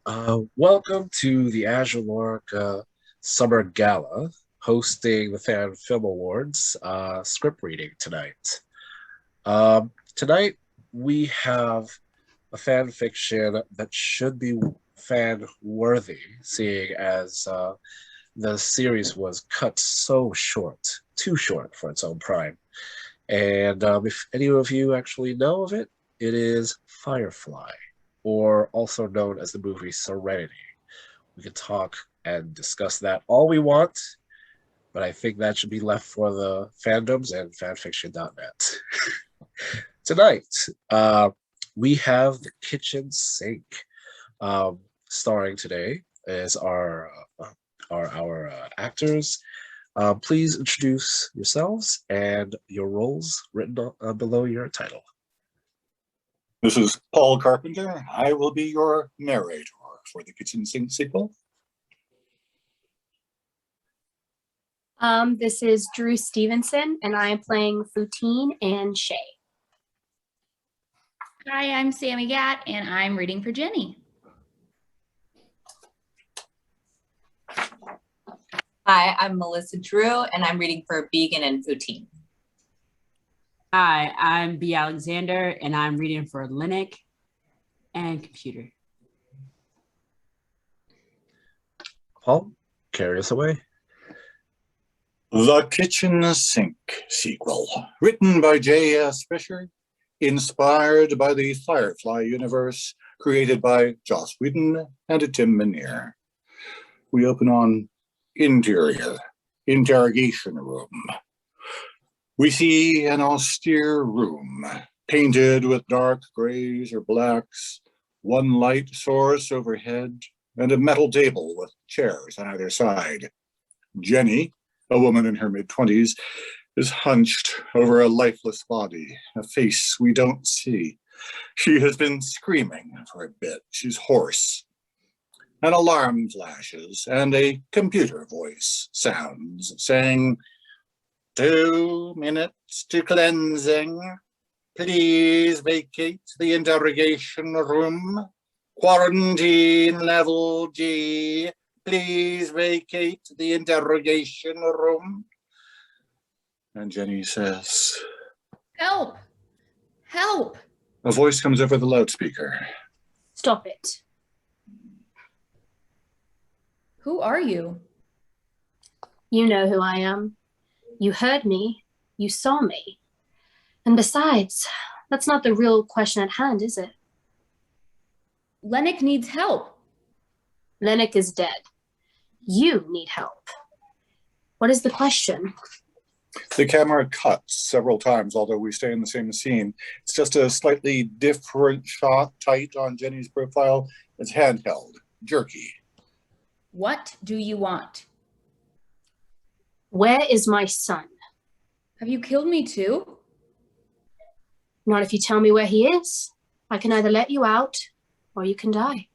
Welcome to the Azure Lorica Summer Gala, hosting the FanFilm Awards script reading tonight. Tonight, we have a fan fiction that should be fan worthy, seeing as the series was cut so short, too short for its own prime. And if any of you actually know of it, it is Firefly, or also known as the movie Serenity. We could talk and discuss that all we want, but I think that should be left for the fandoms and fanfiction.net. Tonight, we have The Kitchen Sink. Starring today is our actors. Please introduce yourselves and your roles written below your title. This is Paul Carpenter. I will be your narrator for the Kitchen Sink sequel. This is Drew Stevenson, and I am playing Futine and Shay. Hi, I'm Sammy Gatt, and I'm reading for Jenny. Hi, I'm Melissa Drew, and I'm reading for Vegan and Futine. Hi, I'm B. Alexander, and I'm reading for Linux and Computer. Paul, carry us away. The Kitchen Sink sequel, written by J.S. Fisher, inspired by the Firefly universe, created by Joss Whedon and Tim Minear. We open on interior, interrogation room. We see an austere room, painted with dark grays or blacks, one light source overhead, and a metal table with chairs on either side. Jenny, a woman in her mid-20s, is hunched over a lifeless body, a face we don't see. She has been screaming for a bit. She's hoarse. An alarm flashes, and a computer voice sounds, saying, 2 minutes to cleansing. Please vacate the interrogation room. Quarantine level G. Please vacate the interrogation room. And Jenny says, Help! Help! A voice comes over the loudspeaker. Stop it. Who are you? You know who I am. You heard me. You saw me. And besides, that's not the real question at hand, is it? Lennox needs help. Lennox is dead. You need help. What is the question? The camera cuts several times, although we stay in the same scene. It's just a slightly different shot, tight on Jenny's profile. It's handheld, jerky. What do you want? Where is my son? Have you killed me too? Not if you tell me where he is. I can either let you out, or you can die.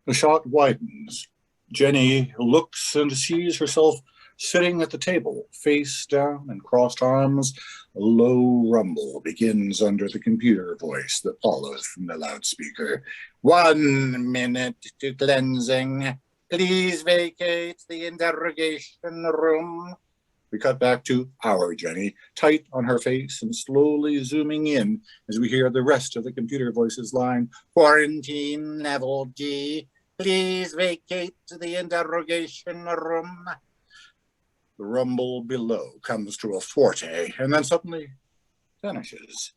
The shot widens. Jenny looks and sees herself sitting at the table, face down and crossed arms. A low rumble begins under the computer voice that follows from the loudspeaker. 1 minute to cleansing. Please vacate the interrogation room. We cut back to our Jenny, tight on her face and slowly zooming in as we hear the rest of the computer voice's line. Quarantine level G. Please vacate the interrogation room. The rumble below comes to a forte and then suddenly vanishes.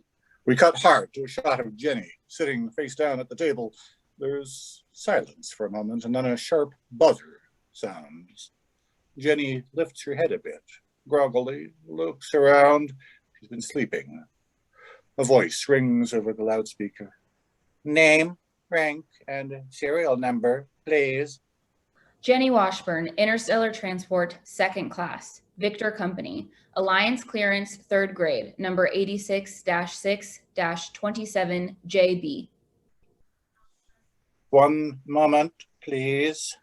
We cut hard to a shot of Jenny sitting face down at the table. There's silence for a moment and then a sharp buzzer sounds. Jenny lifts her head a bit, groggily, looks around. She's been sleeping. A voice rings over the loudspeaker. Name, rank, and serial number, please. Jenny Washburn, Interstellar Transport, 2nd Class, Victor Company, Alliance Clearance, 3rd Grade, number 86-6-27JB. 1 moment, please.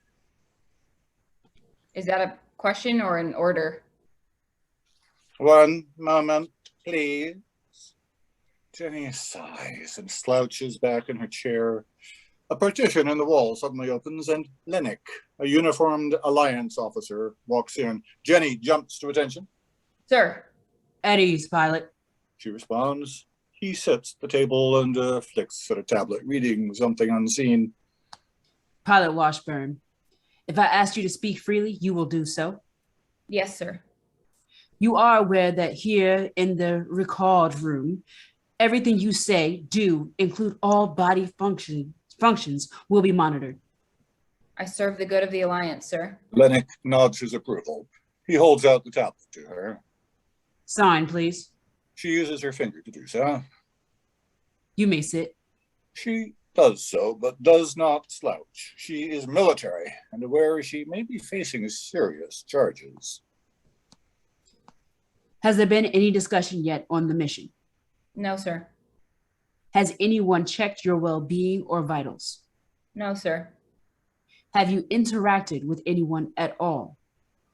Is that a question or an order? 1 moment, please. Jenny sighs and slouches back in her chair. A partition in the wall suddenly opens, and Lennox, a uniformed Alliance officer, walks in. Jenny jumps to attention. Sir. At ease, pilot. She responds. He sits at the table and flicks at a tablet, reading something unseen. Pilot Washburn, if I asked you to speak freely, you will do so. Yes, sir. You are aware that here in the record room, everything you say, do, include all body functions will be monitored. I serve the good of the Alliance, sir. Lennox nods his approval. He holds out the tablet to her. Sign, please. She uses her finger to do so. You may sit. She does so, but does not slouch. She is military and aware she may be facing serious charges. Has there been any discussion yet on the mission? No, sir. Has anyone checked your well-being or vitals? No, sir. Have you interacted with anyone at all?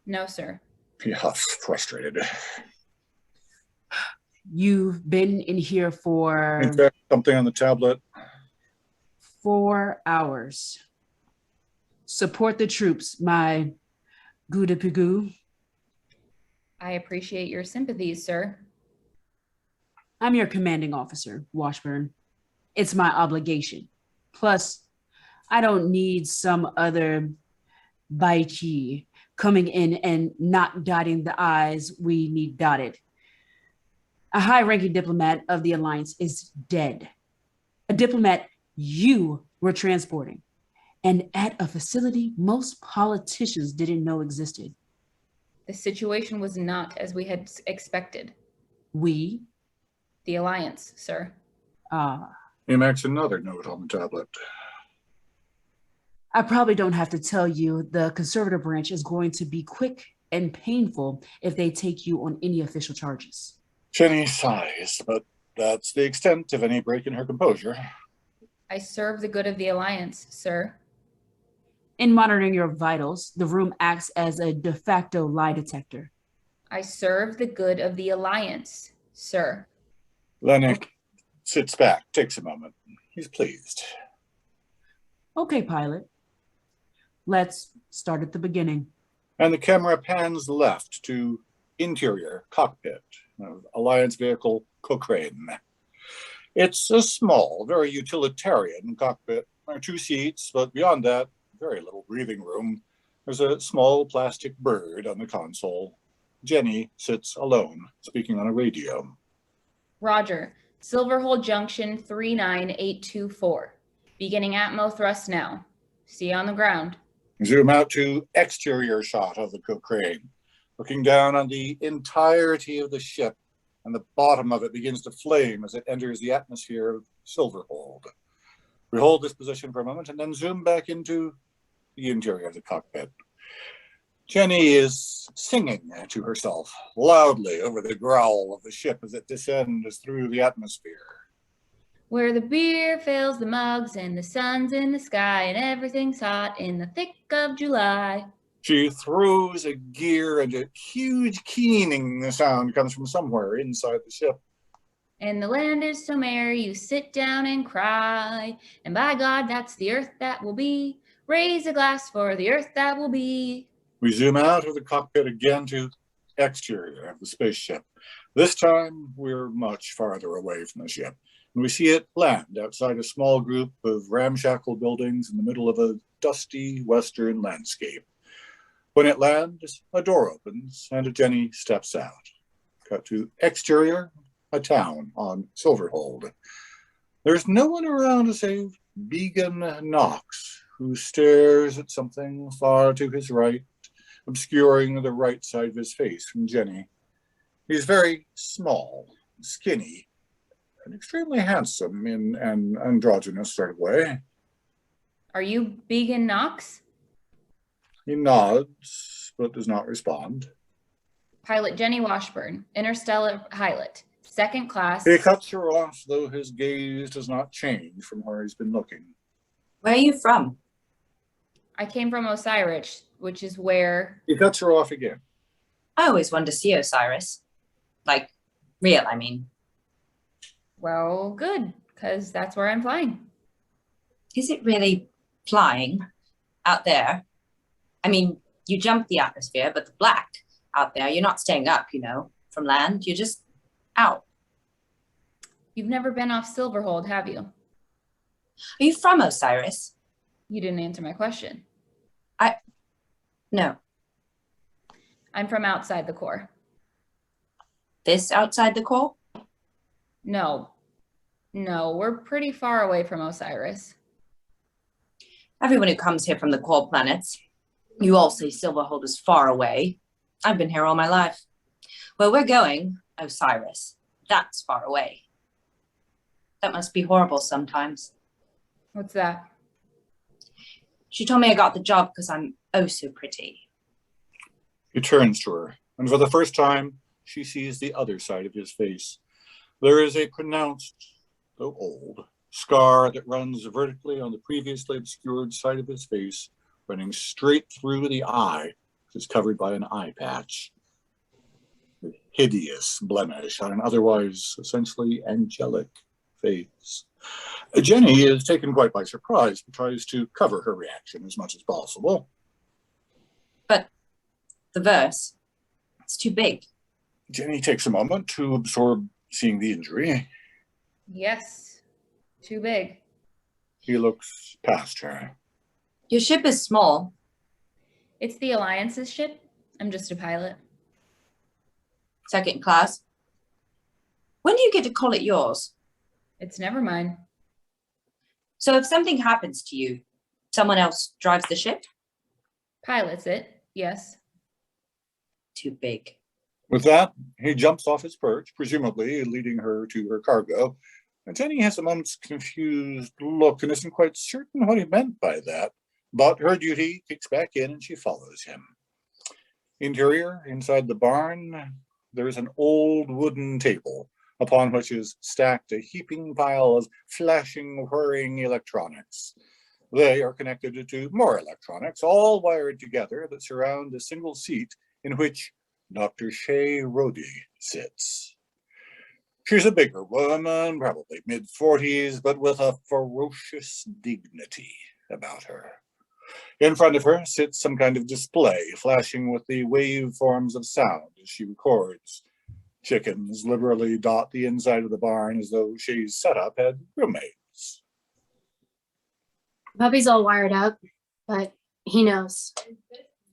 No, sir. He huffs, frustrated. You've been in here for In fact, something on the tablet. 4 hours. Support the troops, my Goudapigu. I appreciate your sympathies, sir. I'm your commanding officer, Washburn. It's my obligation. Plus, I don't need some other Baichi coming in and not dotting the I's we need dotted. A high-ranking diplomat of the Alliance is dead. A diplomat you were transporting, and at a facility most politicians didn't know existed. The situation was not as we had expected. We? The Alliance, sir. He makes another note on the tablet. I probably don't have to tell you the conservative branch is going to be quick and painful if they take you on any official charges. Jenny sighs, but that's the extent of any break in her composure. I serve the good of the Alliance, sir. In monitoring your vitals, the room acts as a de facto lie detector. I serve the good of the Alliance, sir. Lennox sits back, takes a moment. He's pleased. Okay, pilot. Let's start at the beginning. And the camera pans left to interior cockpit of Alliance vehicle Cochrane. It's a small, very utilitarian cockpit. There are 2 seats, but beyond that, very little breathing room. There's a small plastic bird on the console. Jenny sits alone, speaking on a radio. Roger. Silverhole Junction 39824. Beginning Atmo thrust now. See you on the ground. Zoom out to exterior shot of the Cochrane, looking down on the entirety of the ship, and the bottom of it begins to flame as it enters the atmosphere of Silverhold. We hold this position for a moment and then zoom back into the interior of the cockpit. Jenny is singing to herself loudly over the growl of the ship as it descends through the atmosphere. Where the beer fills the mugs and the sun's in the sky and everything's hot in the thick of July. She throws a gear and a huge keening sound comes from somewhere inside the ship. And the land is so merry you sit down and cry. And by God, that's the earth that will be. Raise a glass for the earth that will be. We zoom out of the cockpit again to exterior of the spaceship. This time, we're much farther away from the ship. And we see it land outside a small group of ramshackle buildings in the middle of a dusty western landscape. When it lands, a door opens and Jenny steps out. Cut to exterior, a town on Silverhold. There's no one around save Began Knox, who stares at something far to his right, obscuring the right side of his face from Jenny. He's very small, skinny, and extremely handsome in an androgynous sort of way. Are you Began Knox? He nods, but does not respond. Pilot Jenny Washburn, interstellar pilot, 2nd class. He cuts her off, though his gaze does not change from where he's been looking. Where are you from? I came from Osiris, which is where... He cuts her off again. I always wanted to see Osiris. Like, real, I mean. Well, good, because that's where I'm flying. Is it really flying out there? I mean, you jump the atmosphere, but the black out there, you're not staying up, from land. You're just out. You've never been off Silverhold, have you? Are you from Osiris? You didn't answer my question. No. I'm from outside the core. This outside the core? No, we're pretty far away from Osiris. Everyone who comes here from the core planets, you all say Silverhold is far away. I've been here all my life. Where we're going, Osiris, that's far away. That must be horrible sometimes. What's that? She told me I got the job because I'm oh so pretty. He turns to her, and for the first time, she sees the other side of his face. There is a pronounced, though old, scar that runs vertically on the previously obscured side of his face, running straight through the eye, which is covered by an eye patch. A hideous blemish on an otherwise essentially angelic face. Jenny is taken quite by surprise, but tries to cover her reaction as much as possible. But the verse, it's too big. Jenny takes a moment to absorb seeing the injury. Yes, too big. He looks past her. Your ship is small. It's the Alliance's ship. I'm just a pilot. Second class. When do you get to call it yours? It's never mine. So if something happens to you, someone else drives the ship? Pilots it, yes. Too big. With that, he jumps off his perch, presumably leading her to her cargo. And Jenny has a moment's confused look and isn't quite certain what he meant by that. But her duty kicks back in and she follows him. Interior, inside the barn, there is an old wooden table upon which is stacked a heaping pile of flashing, whirring electronics. They are connected to more electronics, all wired together, that surround a single seat in which Dr. Shay Rhodey sits. She's a bigger woman, probably mid-40s, but with a ferocious dignity about her. In front of her sits some kind of display, flashing with the waveforms of sound as she records. Chickens liberally dot the inside of the barn as though Shay's setup had roommates. Puppy's all wired up, but he knows.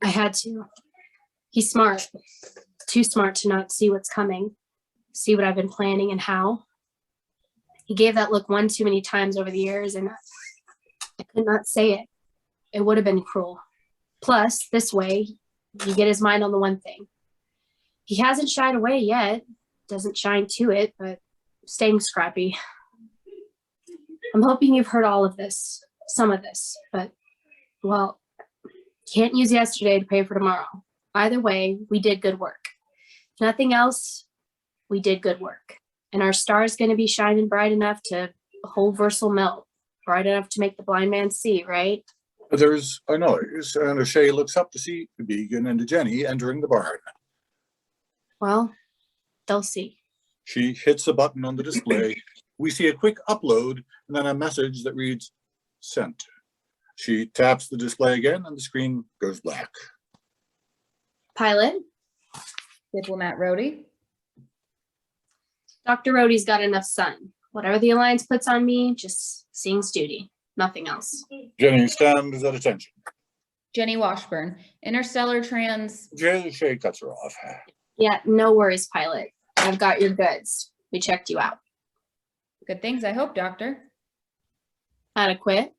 I had to. He's smart. Too smart to not see what's coming, see what I've been planning and how. He gave that look one too many times over the years, and I could not say it. It would have been cruel. Plus, this way, you get his mind on the one thing. He hasn't shied away yet. Doesn't shine to it, but staying scrappy. I'm hoping you've heard all of this, some of this, but, well, can't use yesterday to pay for tomorrow. Either way, we did good work. If nothing else, we did good work. And our star's going to be shining bright enough to hold Versal melt, bright enough to make the blind man see, right? There's a noise, and Shay looks up to see Began and Jenny entering the barn. Well, they'll see. She hits a button on the display. We see a quick upload and then a message that reads, "Sent." She taps the display again and the screen goes black. Pilot, Diplomat Rhodey. Dr. Rhodey's got enough sun. Whatever the Alliance puts on me, just seeing's duty. Nothing else. Jenny stands at attention. Jenny Washburn. Interstellar trans. Shay cuts her off. Yeah, no worries, pilot. I've got your goods. We checked you out. Good things, I hope, Doctor. Adequate.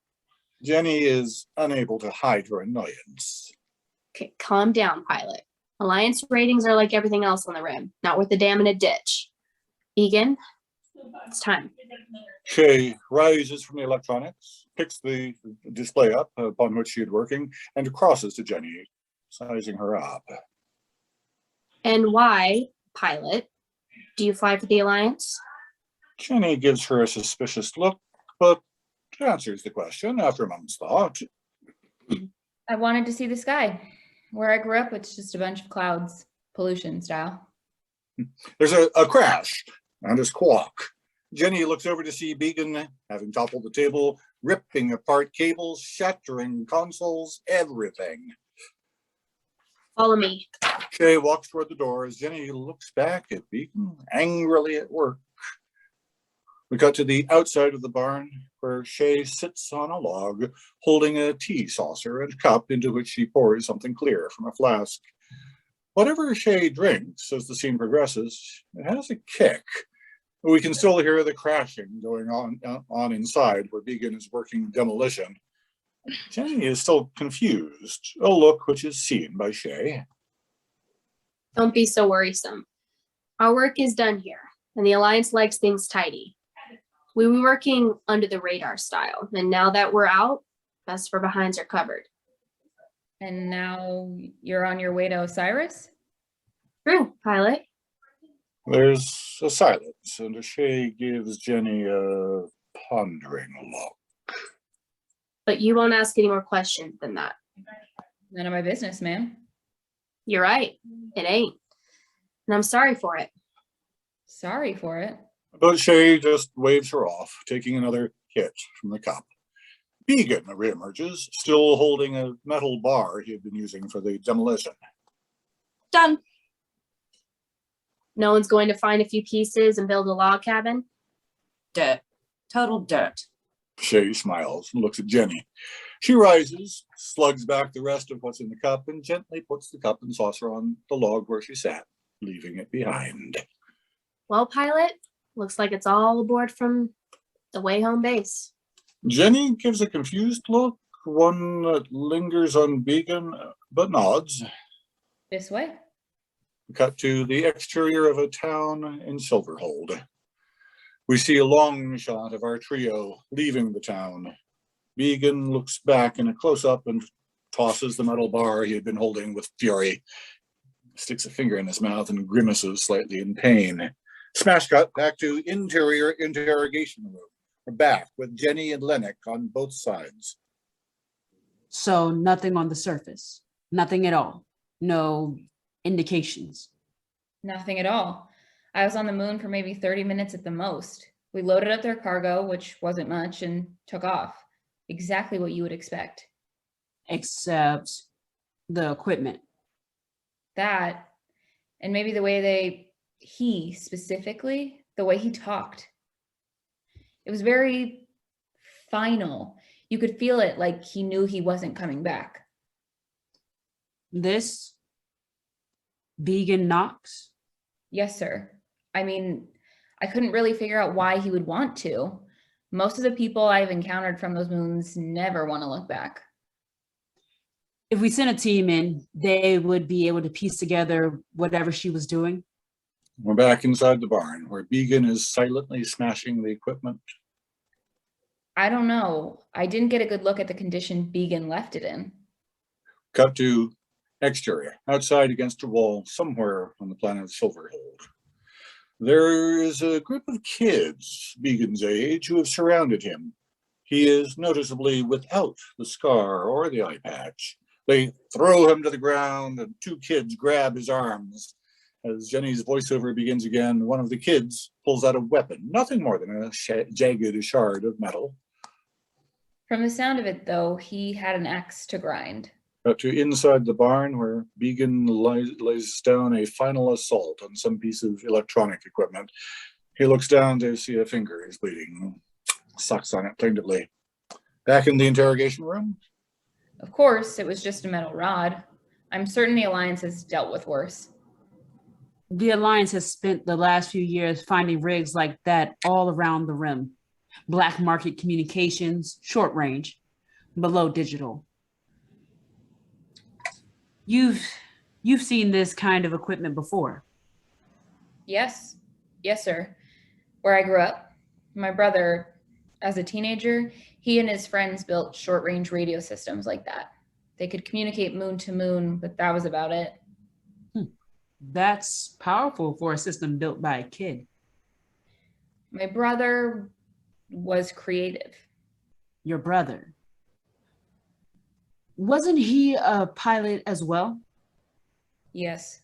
Jenny is unable to hide her annoyance. Okay, calm down, pilot. Alliance ratings are like everything else on the rim, not worth a dam in a ditch. Egan, it's time. Shay rises from the electronics, picks the display up upon which she had working, and crosses to Jenny, sizing her up. And why, pilot, do you fly for the Alliance? Jenny gives her a suspicious look, but answers the question after a moment's thought. I wanted to see the sky. Where I grew up, it's just a bunch of clouds, pollution style. There's a crash and a squawk, Jenny looks over to see Beacon, having toppled the table, ripping apart cables, shattering consoles, everything. Follow me. Shay walks toward the door as Jenny looks back at Beacon, angrily at work. We cut to the outside of the barn, where Shay sits on a log, holding a tea saucer and cup into which she pours something clear from a flask. Whatever Shay drinks as the scene progresses, it has a kick. We can still hear the crashing going on inside where Beacon is working demolition. Jenny is still confused, a look which is seen by Shay. Don't be so worrisome. Our work is done here, and the Alliance likes things tidy. We were working under the radar style, and now that we're out, best for behinds are covered. And now you're on your way to Osiris? True, pilot. There's a silence, and Shay gives Jenny a pondering look. But you won't ask any more questions than that. None of my business, ma'am. You're right. It ain't. And I'm sorry for it. Sorry for it. But Shay just waves her off, taking another hit from the cup. Beacon reemerges, still holding a metal bar he had been using for the demolition. Done. No one's going to find a few pieces and build a log cabin? Dirt. Total dirt. Shay smiles and looks at Jenny. She rises, slugs back the rest of what's in the cup, and gently puts the cup and saucer on the log where she sat, leaving it behind. Well, pilot, looks like it's all aboard from the way home base. Jenny gives a confused look, one that lingers on Beacon, but nods. This way? Cut to the exterior of a town in Silverhold. We see a long shot of our trio leaving the town. Beacon looks back in a close-up and tosses the metal bar he had been holding with fury. Sticks a finger in his mouth and grimaces slightly in pain. Smash cut back to interior interrogation room. We're back with Jenny and Lennox on both sides. So nothing on the surface, nothing at all. No indications. Nothing at all. I was on the moon for maybe 30 minutes at the most. We loaded up their cargo, which wasn't much, and took off. Exactly what you would expect. Except the equipment. That, and maybe the way he specifically, the way he talked. It was very final. You could feel it like he knew he wasn't coming back. This Vegan Knox? Yes, sir. I mean, I couldn't really figure out why he would want to. Most of the people I've encountered from those moons never want to look back. If we sent a team in, they would be able to piece together whatever she was doing. We're back inside the barn, where Beacon is silently smashing the equipment. I don't know. I didn't get a good look at the condition Beacon left it in. Cut to exterior, outside against a wall somewhere on the planet Silverhold. There is a group of kids, Beacon's age, who have surrounded him. He is noticeably without the scar or the eye patch. They throw him to the ground, and two kids grab his arms. As Jenny's voiceover begins again, one of the kids pulls out a weapon, nothing more than a jagged shard of metal. From the sound of it, though, he had an axe to grind. Cut to inside the barn, where Beacon lays down a final assault on some piece of electronic equipment. He looks down to see a finger is bleeding. Sucks on it plaintively. Back in the interrogation room. Of course, it was just a metal rod. I'm certain the Alliance has dealt with worse. The Alliance has spent the last few years finding rigs like that all around the rim. Black market communications, short range, below digital. You've seen this kind of equipment before. Yes, sir. Where I grew up, my brother, as a teenager, he and his friends built short-range radio systems like that. They could communicate moon to moon, but that was about it. That's powerful for a system built by a kid. My brother was creative. Your brother. Wasn't he a pilot as well? Yes.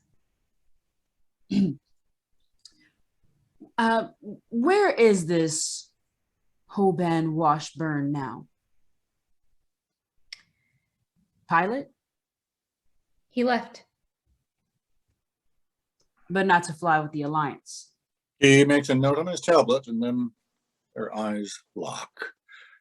Where is this Hoban Washburn now? Pilot? He left. But not to fly with the Alliance. He makes a note on his tablet, and then their eyes lock.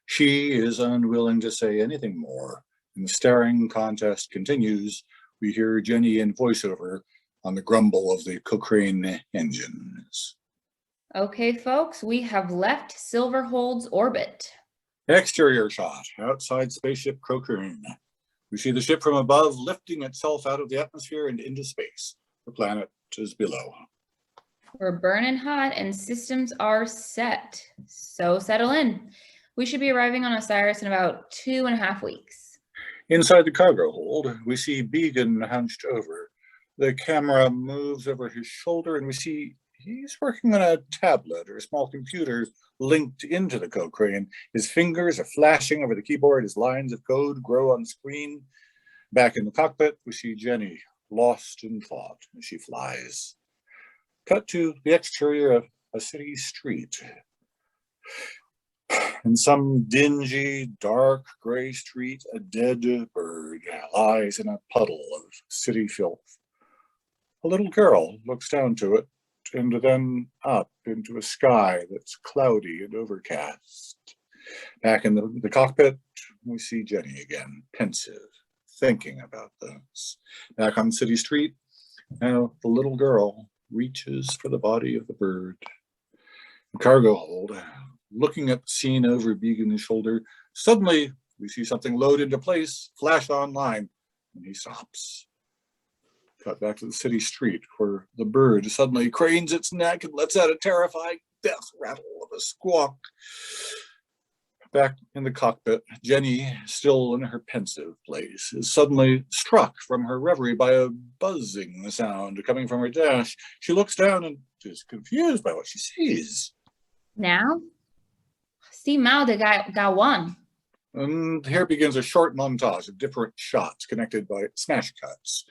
She is unwilling to say anything more, and the staring contest continues. We hear Jenny in voiceover on the grumble of the Cochrane engines. Okay, folks, we have left Silverhold's orbit. Exterior shot, outside spaceship Cochrane. We see the ship from above lifting itself out of the atmosphere and into space. The planet is below. We're burning hot and systems are set. So settle in. We should be arriving on Osiris in about 2.5 weeks. Inside the cargo hold, we see Began hunched over. The camera moves over his shoulder, and we see he's working on a tablet or a small computer linked into the Cochrane. His fingers are flashing over the keyboard. His lines of code grow on the screen. Back in the cockpit, we see Jenny, lost in thought as she flies. Cut to the exterior of a city street. In some dingy, dark gray street, a dead bird lies in a puddle of city filth. A little girl looks down to it and then up into a sky that's cloudy and overcast. Back in the cockpit, we see Jenny again, pensive, thinking about this. Back on City Street, now the little girl reaches for the body of the bird. The cargo hold, looking at the scene over Began's shoulder. Suddenly, we see something load into place, flash online, and he stops. Cut back to the city street, where the bird suddenly cranes its neck and lets out a terrifying death rattle of a squawk. Back in the cockpit, Jenny, still in her pensive place, is suddenly struck from her reverie by a buzzing sound coming from her dash. She looks down and is confused by what she sees. Now, see Mao de Gawan. And here begins a short montage of different shots connected by smash cuts.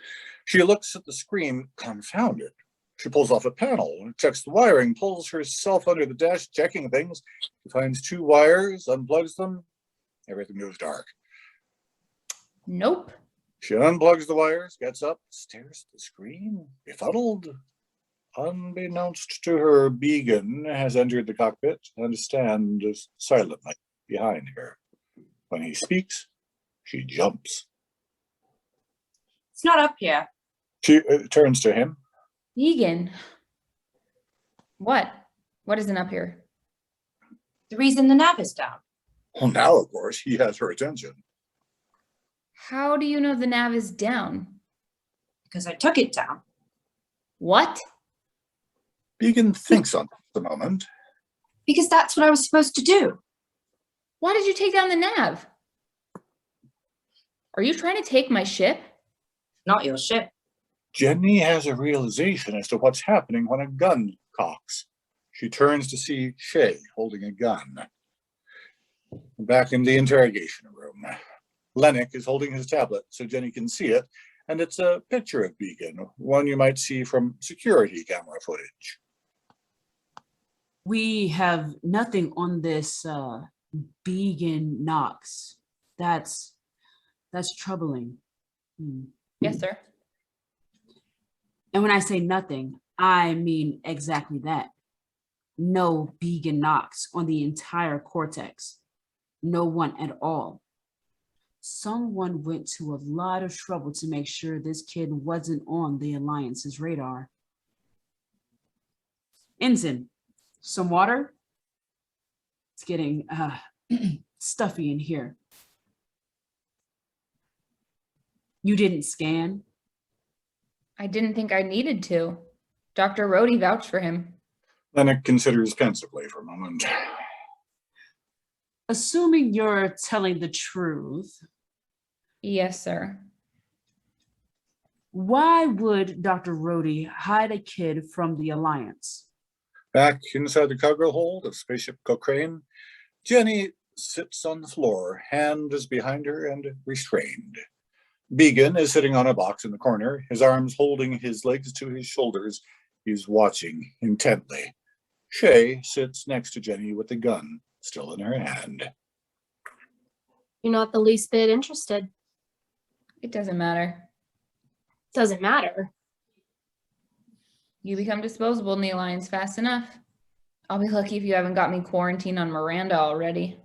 She looks at the screen, confounded. She pulls off a panel, checks the wiring, pulls herself under the dash, checking things. She finds 2 wires, unplugs them. Everything goes dark. Nope. She unplugs the wires, gets up, stares at the screen, befuddled. Unbeknownst to her, Began has entered the cockpit and stands silently behind her. When he speaks, she jumps. It's not up here. She turns to him. Egan. What? What isn't up here? The reason the nav is down. Well, now, of course, he has her attention. How do you know the nav is down? Because I took it down. What? Began thinks on the moment. Because that's what I was supposed to do. Why did you take down the nav? Are you trying to take my ship? Not your ship. Jenny has a realization as to what's happening when a gun cocks. She turns to see Shay holding a gun. Back in the interrogation room, Lennox is holding his tablet so Jenny can see it, and it's a picture of Began, one you might see from security camera footage. We have nothing on this Began Knox. That's troubling. Yes, sir. And when I say nothing, I mean exactly that. No Began Knox on the entire cortex. No one at all. Someone went to a lot of trouble to make sure this kid wasn't on the Alliance's radar. Ensign, some water? It's getting stuffy in here. You didn't scan? I didn't think I needed to. Dr. Rhodey vouched for him. Lennox considers pensively for a moment. Assuming you're telling the truth, Yes, sir. why would Dr. Rhodey hide a kid from the Alliance? Back inside the cargo hold of spaceship Cochrane, Jenny sits on the floor, hand is behind her and restrained. Began is sitting on a box in the corner, his arms holding his legs to his shoulders. He's watching intently. Shay sits next to Jenny with the gun still in her hand. You're not the least bit interested. It doesn't matter. Doesn't matter. You become disposable in the Alliance fast enough. I'll be lucky if you haven't got me quarantined on Miranda already.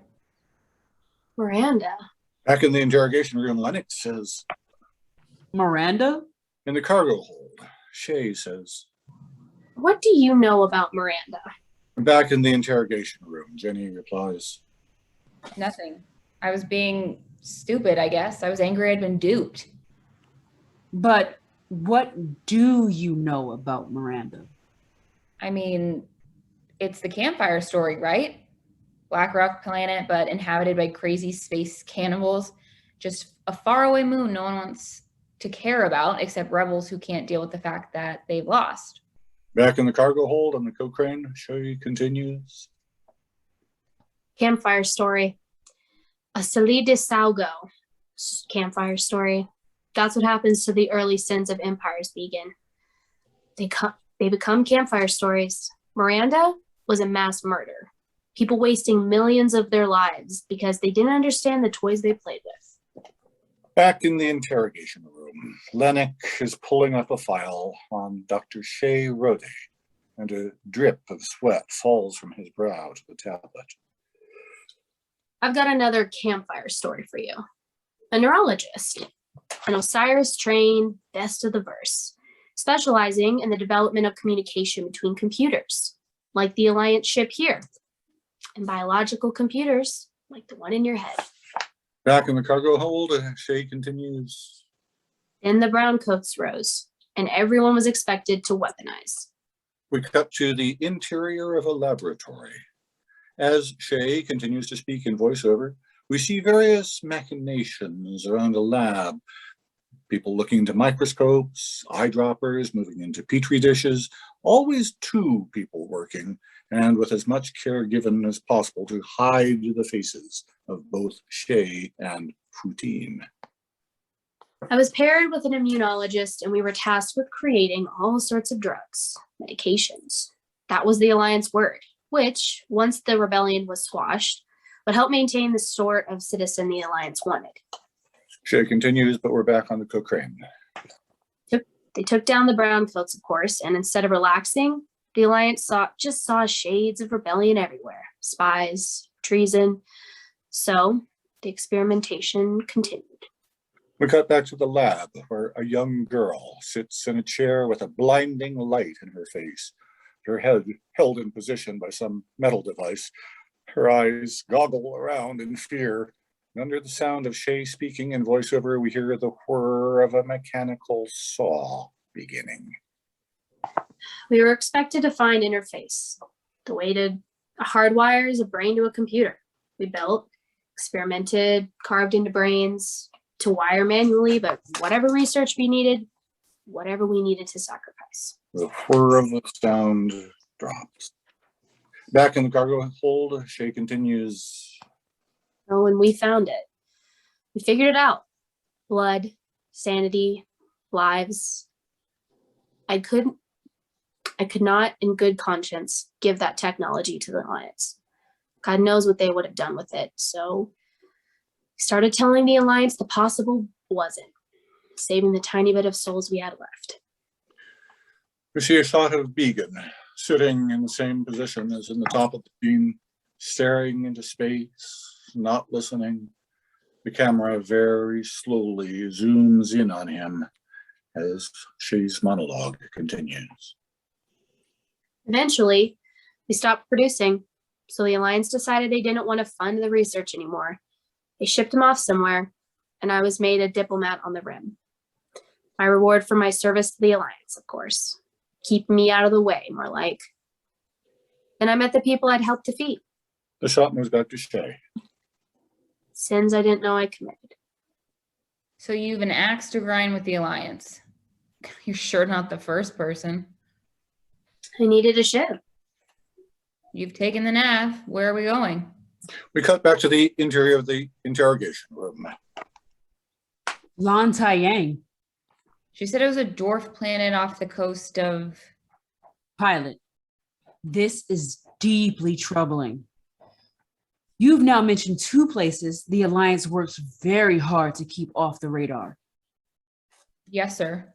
Miranda. Back in the interrogation room, Lennox says, Miranda? in the cargo hold, Shay says, What do you know about Miranda? back in the interrogation room, Jenny replies, Nothing. I was being stupid, I guess. I was angry I'd been duped. But what do you know about Miranda? I mean, it's the campfire story, right? Black rock planet, but inhabited by crazy space cannibals. Just a faraway moon no one wants to care about except rebels who can't deal with the fact that they've lost. back in the cargo hold on the Cochrane, Shay continues, Campfire story. A Salid de Salgo campfire story. That's what happens to the early sins of empires begin. They become campfire stories. Miranda was a mass murder. People wasting millions of their lives because they didn't understand the toys they played with. back in the interrogation room, Lennox is pulling up a file on Dr. Shay Rode, and a drip of sweat falls from his brow to the tablet. I've got another campfire story for you. A neurologist, an Osiris-trained best of the verse, specializing in the development of communication between computers, like the Alliance ship here, and biological computers, like the one in your head. Back in the cargo hold, Shay continues, Then the browncoats rose, and everyone was expected to weaponize. we cut to the interior of a laboratory. As Shay continues to speak in voiceover, we see various machinations around a lab. People looking into microscopes, eyedroppers, moving into petri dishes, always two people working, and with as much care given as possible to hide the faces of both Shay and Poutine. I was paired with an immunologist, and we were tasked with creating all sorts of drugs, medications. That was the Alliance word, which, once the rebellion was squashed, would help maintain the sort of citizen the Alliance wanted. Shay continues, but we're back on the Cochrane. They took down the browncoats, of course, and instead of relaxing, the Alliance just saw shades of rebellion everywhere, spies, treason. So the experimentation continued. We cut back to the lab, where a young girl sits in a chair with a blinding light in her face, her head held in position by some metal device. Her eyes goggle around in fear. And under the sound of Shay speaking in voiceover, we hear the whir of a mechanical saw beginning. We were expected to find interface, the way to hardwires a brain to a computer. We built, experimented, carved into brains to wire manually, but whatever research we needed to sacrifice. The whir of the sound drops. Back in the cargo hold, Shay continues. Oh, and we found it. We figured it out. Blood, sanity, lives. I could not in good conscience give that technology to the Alliance. God knows what they would have done with it. So we started telling the Alliance the possible wasn't, saving the tiny bit of souls we had left. We see a shot of Began sitting in the same position as in the top of the screen, staring into space, not listening. The camera very slowly zooms in on him as Shay's monologue continues. Eventually, we stopped producing, so the Alliance decided they didn't want to fund the research anymore. They shipped him off somewhere, and I was made a diplomat on the rim. My reward for my service to the Alliance, of course. Keep me out of the way, more like. And I met the people I'd helped defeat. The shot moves back to Shay. Sins I didn't know I committed. So you've an axe to grind with the Alliance. You're sure not the first person. I needed a ship. You've taken the nav. Where are we going? We cut back to the interior of the interrogation room. Lan Yang, She said it was a dwarf planet off the coast of... pilot. This is deeply troubling. You've now mentioned 2 places the Alliance works very hard to keep off the radar. Yes, sir.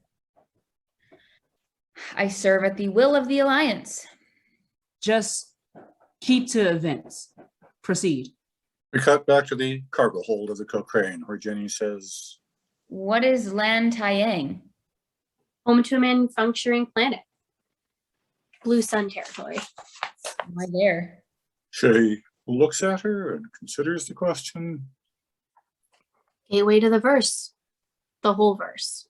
I serve at the will of the Alliance. Just keep to events. Proceed. We cut back to the cargo hold of the Cochrane, where Jenny says, What is Lan Taiyang? Home to a manufacturing planet. Blue Sun territory. Why there? Shay looks at her and considers the question. Gateway to the verse. The whole verse.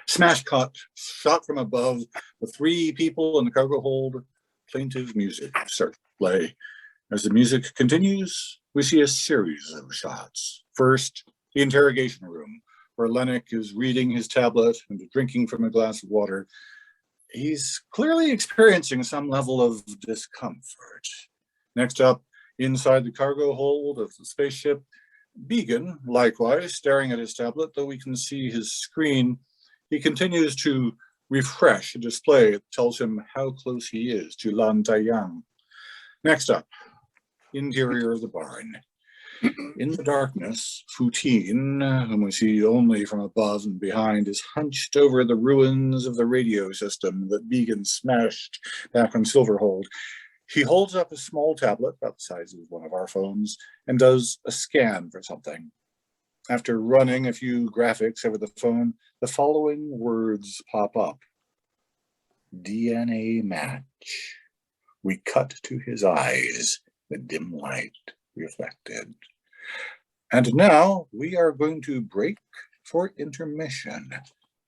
Smash cut, shot from above, the 3 people in the cargo hold, plaintive music starts to play. As the music continues, we see a series of shots. First, the interrogation room, where Lennox is reading his tablet and drinking from a glass of water. He's clearly experiencing some level of discomfort. Next up, inside the cargo hold of the spaceship, Began, likewise, staring at his tablet, though we can see his screen. He continues to refresh a display that tells him how close he is to Lan Taiyang. Next up, interior of the barn. In the darkness, Foutine, whom we see only from above and behind, is hunched over the ruins of the radio system that Began smashed back on Silverhold. He holds up a small tablet, about the size of one of our phones, and does a scan for something. After running a few graphics over the phone, the following words pop up. DNA match. We cut to his eyes, the dim light reflected. And now we are going to break for intermission.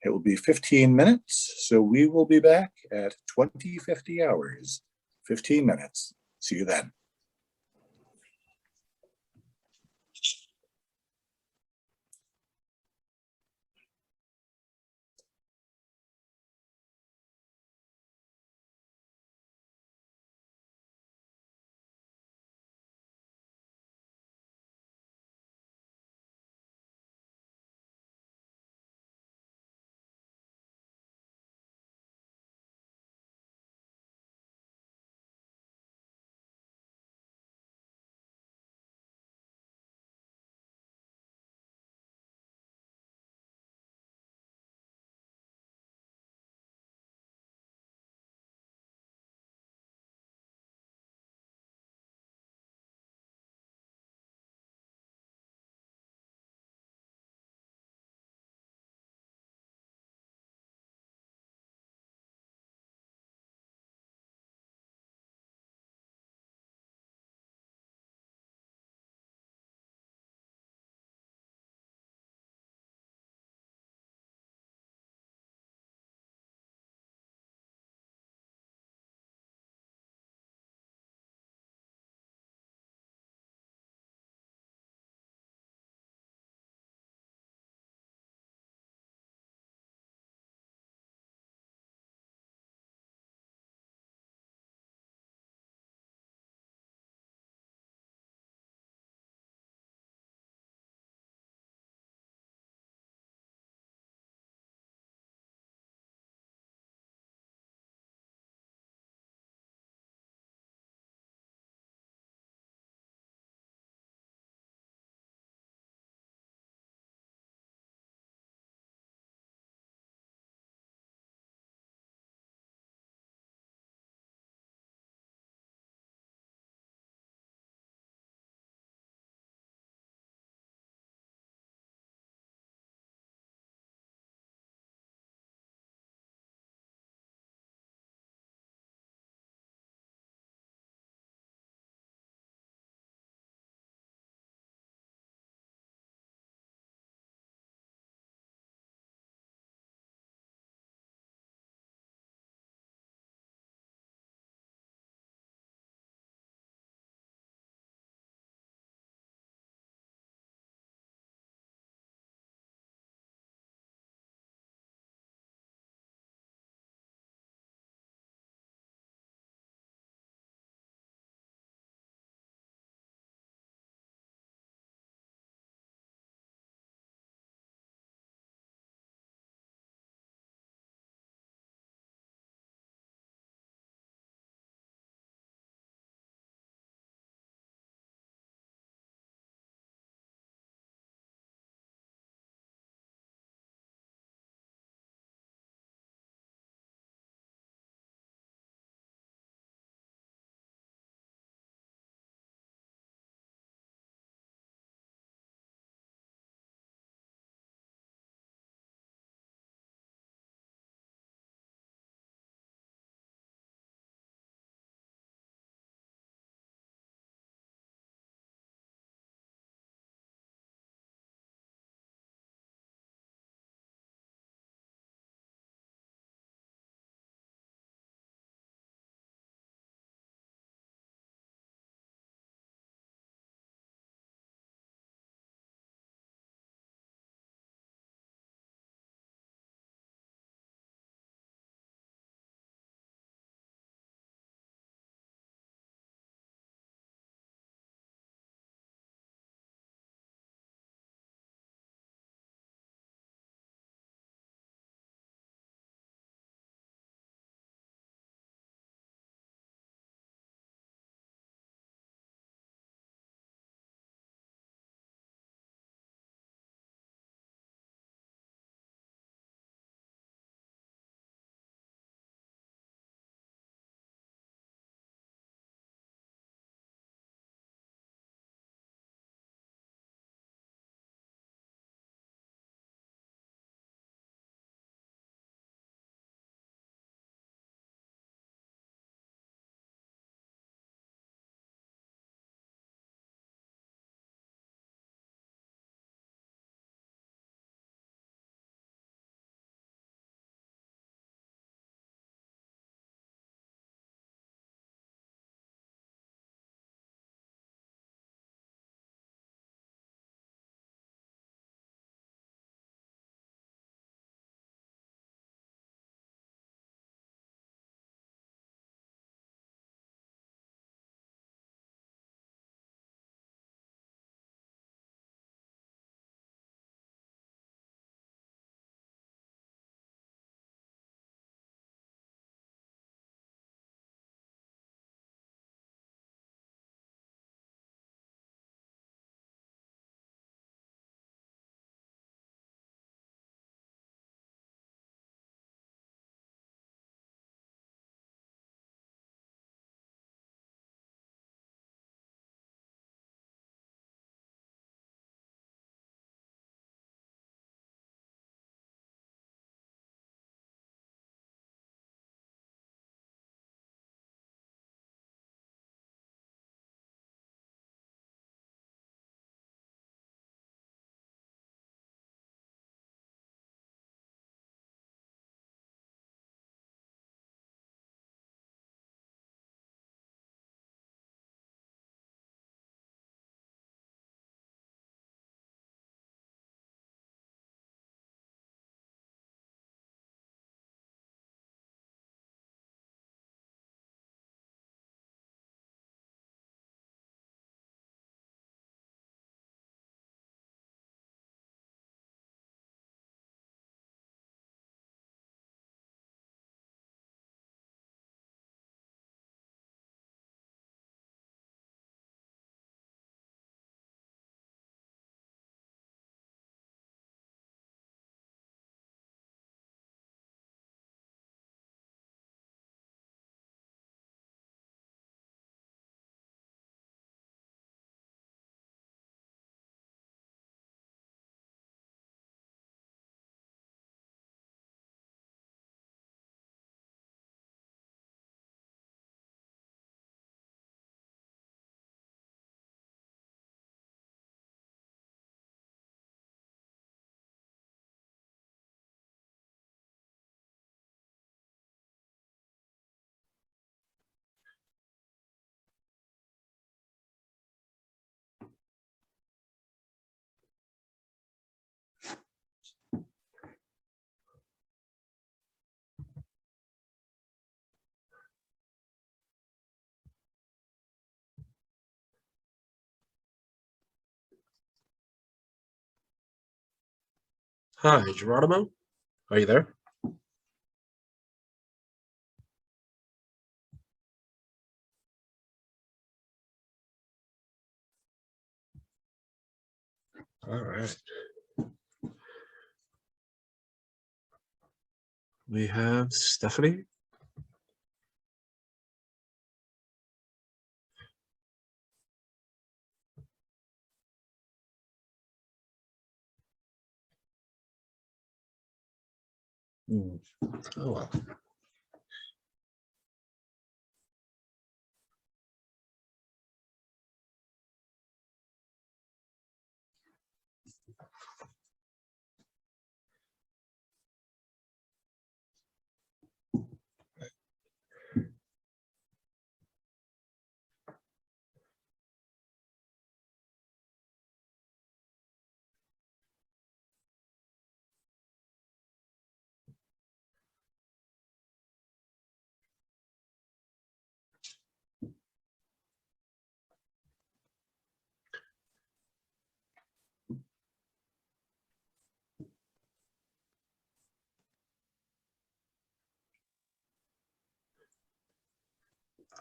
It will be 15 minutes, so we will be back at 2050 hours. 15 minutes. See you then. Hi, Geronimo. Are you there? All right. We have Stephanie. Oh well.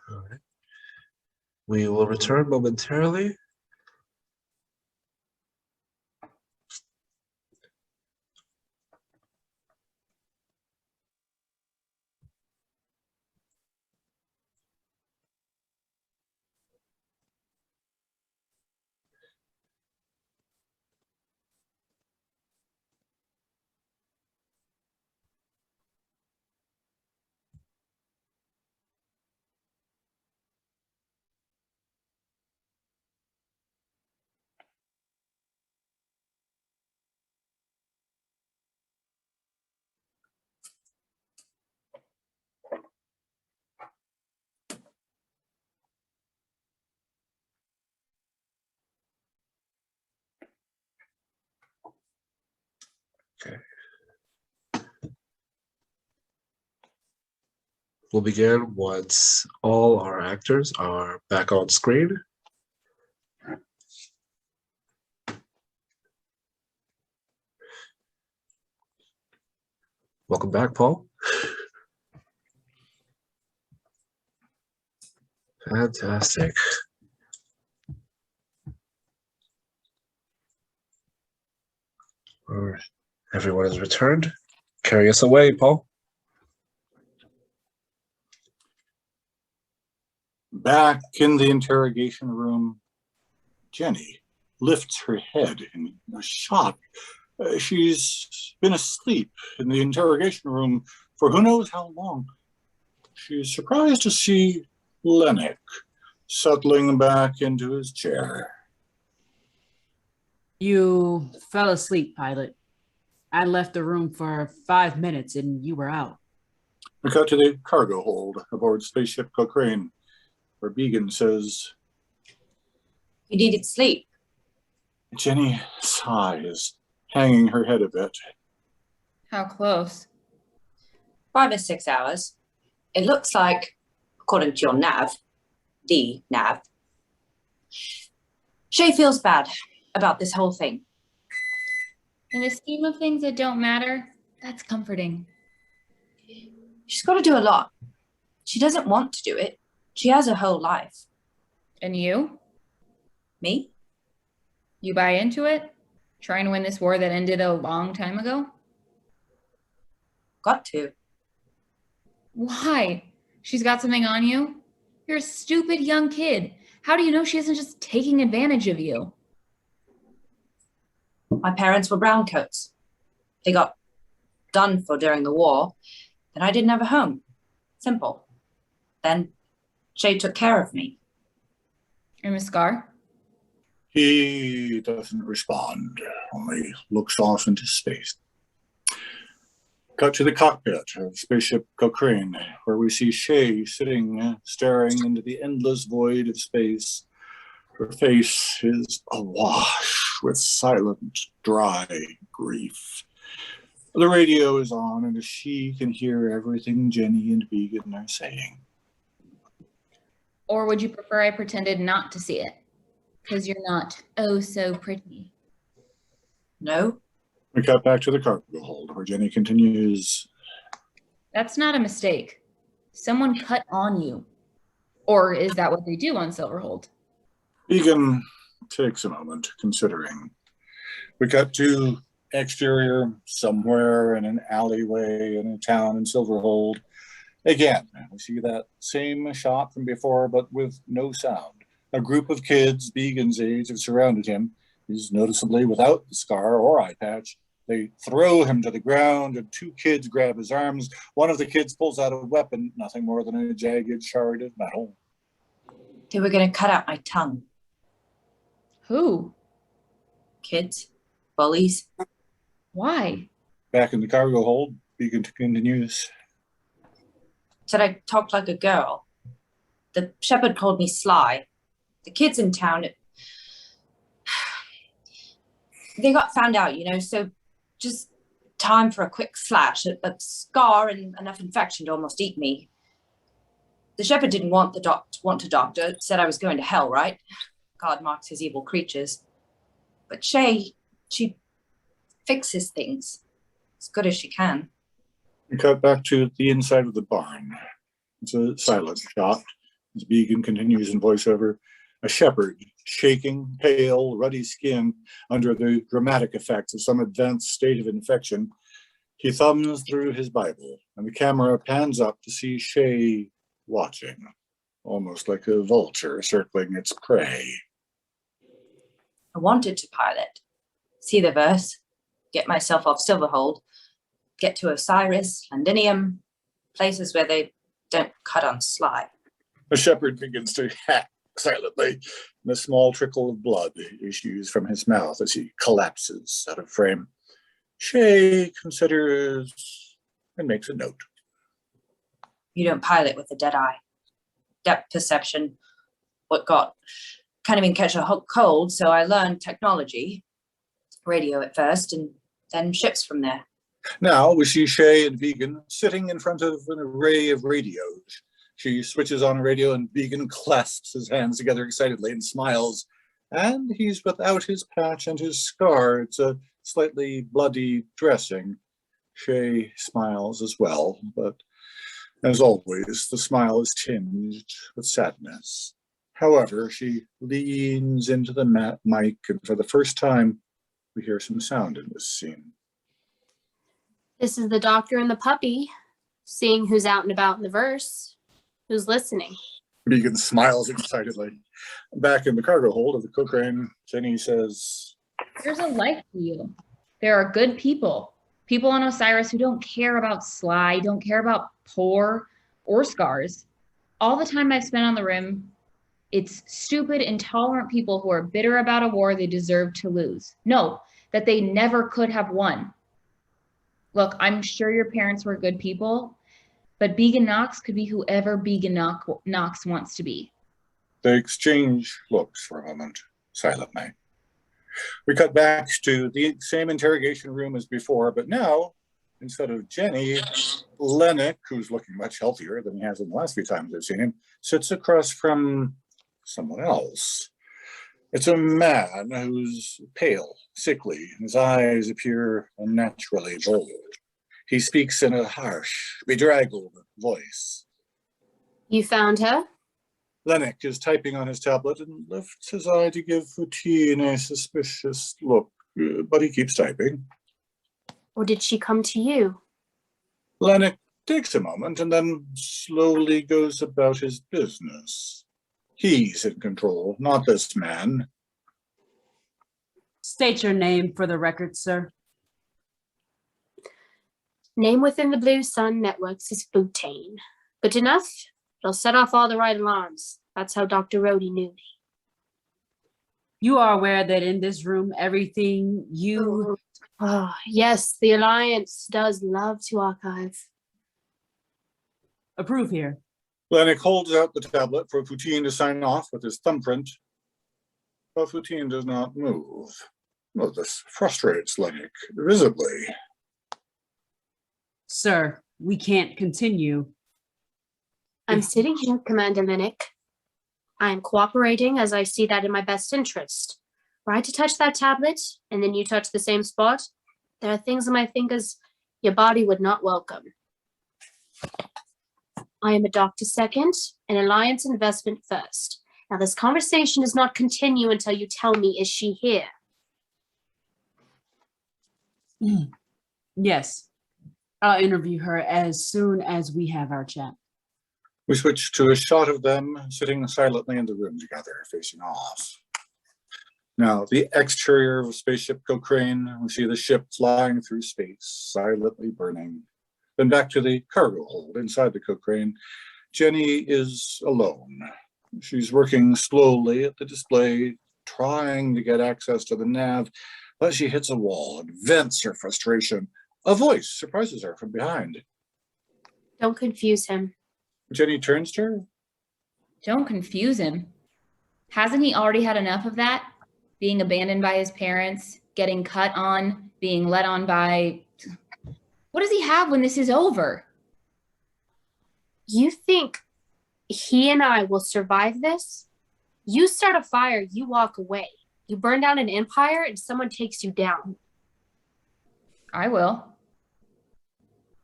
All right. We will return momentarily. Okay. We'll begin once all our actors are back on screen. Welcome back, Paul. Fantastic. All right. Everyone has returned. Carry us away, Paul. Back in the interrogation room, Jenny lifts her head in shock. She's been asleep in the interrogation room for who knows how long. She's surprised to see Lennox settling back into his chair. You fell asleep, pilot. I left the room for 5 minutes and you were out. We cut to the cargo hold aboard spaceship Cochrane, where Began says, You needed sleep. Jenny sighs, hanging her head a bit. How close? 5 or 6 hours. It looks like, according to your nav, the nav, Shay feels bad about this whole thing. In the scheme of things that don't matter, that's comforting. She's got to do a lot. She doesn't want to do it. She has her whole life. And you? Me? You buy into it? Trying to win this war that ended a long time ago? Got to. Why? She's got something on you? You're a stupid young kid. How do you know she isn't just taking advantage of you? My parents were browncoats. They got done for during the war, and I didn't have a home. Simple. Then Shay took care of me. And Miss Scar? He doesn't respond, only looks off into space. Cut to the cockpit of spaceship Cochrane, where we see Shay sitting, staring into the endless void of space. Her face is awash with silent, dry grief. The radio is on, and she can hear everything Jenny and Began are saying. Or would you prefer I pretended not to see it? Because you're not oh so pretty. No, We cut back to the cargo hold, where Jenny continues. That's not a mistake. Someone cut on you. Or is that what they do on Silverhold? Egan takes a moment, considering. We cut to exterior, somewhere in an alleyway in a town in Silverhold. Again, we see that same shot from before, but with no sound. A group of kids, Began's age, have surrounded him. He's noticeably without the scar or eye patch. They throw him to the ground, and two kids grab his arms. One of the kids pulls out a weapon, nothing more than a jagged shard of metal. They were going to cut out my tongue. Who? Kids, bullies. Why? Back in the cargo hold, Began continues. Said I talked like a girl. The shepherd called me sly. The kids in town, they got found out, so just time for a quick slash, a scar and enough infection to almost eat me. The shepherd didn't want a doctor, said I was going to hell, right? God marks his evil creatures. But she fixes things as good as she can. We cut back to the inside of the barn. It's a silent shot as Began continues in voiceover. A shepherd, shaking, pale, ruddy skin under the dramatic effects of some advanced state of infection. He thumbs through his Bible, and the camera pans up to see Shay watching, almost like a vulture circling its prey. I wanted to pilot, see the verse, get myself off Silverhold, get to Osiris, Londinium, places where they don't cut on sly. The shepherd begins to hack silently, and a small trickle of blood issues from his mouth as he collapses out of frame. Shay considers and makes a note. You don't pilot with a dead eye. Depth perception, can't even catch a cold, so I learned technology, radio at first, and then ships from there. Now we see Shay and Vegan sitting in front of an array of radios. She switches on a radio and Vegan clasps his hands together excitedly and smiles. And he's without his patch and his scar. It's a slightly bloody dressing. Shay smiles as well, but as always, the smile is tinged with sadness. However, she leans into the mic, and for the first time, we hear some sound in this scene. This is the doctor and the puppy, seeing who's out and about in the verse, who's listening. Vegan smiles excitedly. Back in the cargo hold of the Cochrane, Jenny says, There's a life to you. There are good people. People on Osiris who don't care about sly, don't care about poor or scars. All the time I've spent on the rim, it's stupid, intolerant people who are bitter about a war they deserve to lose. No, that they never could have won. Look, I'm sure your parents were good people, but Began Knox could be whoever Began Knox wants to be. They exchange looks for a moment, silently. We cut back to the same interrogation room as before, but now, instead of Jenny, Lennox, who's looking much healthier than he has in the last few times I've seen him, sits across from someone else. It's a man who's pale, sickly, and his eyes appear unnaturally bold. He speaks in a harsh, bedraggled voice. You found her? Lennox is typing on his tablet and lifts his eye to give Foutine a suspicious look, but he keeps typing. Or did she come to you? Lennox takes a moment and then slowly goes about his business. He's in control, not this man. State your name for the record, sir. Name within the Blue Sun Networks is Foutine. Good enough? It'll set off all the right alarms. That's how Dr. Rhodey knew me. You are aware that in this room, everything you... Oh, yes, the Alliance does love to archive. approve here. Lennox holds out the tablet for Foutine to sign off with his thumbprint, but Foutine does not move. Well, this frustrates Lennox visibly. Sir, we can't continue. I'm sitting here, Commander Lennox. I am cooperating as I see that in my best interest. Were I to touch that tablet, and then you touch the same spot, There are things in my fingers your body would not welcome. I am a doctor second, an alliance investment first. Now, this conversation does not continue until you tell me, is she here? Yes. I'll interview her as soon as we have our chat. We switch to a shot of them sitting silently in the room together, facing off. Now, the exterior of spaceship Cochrane, we see the ship flying through space, silently burning. Then back to the cargo hold inside the Cochrane. Jenny is alone. She's working slowly at the display, trying to get access to the nav, but she hits a wall and vents her frustration. A voice surprises her from behind. Don't confuse him. Jenny turns to her. Don't confuse him. Hasn't he already had enough of that? Being abandoned by his parents, getting cut on, being led on by... What does he have when this is over? You think he and I will survive this? You start a fire, you walk away. You burn down an empire and someone takes you down. I will.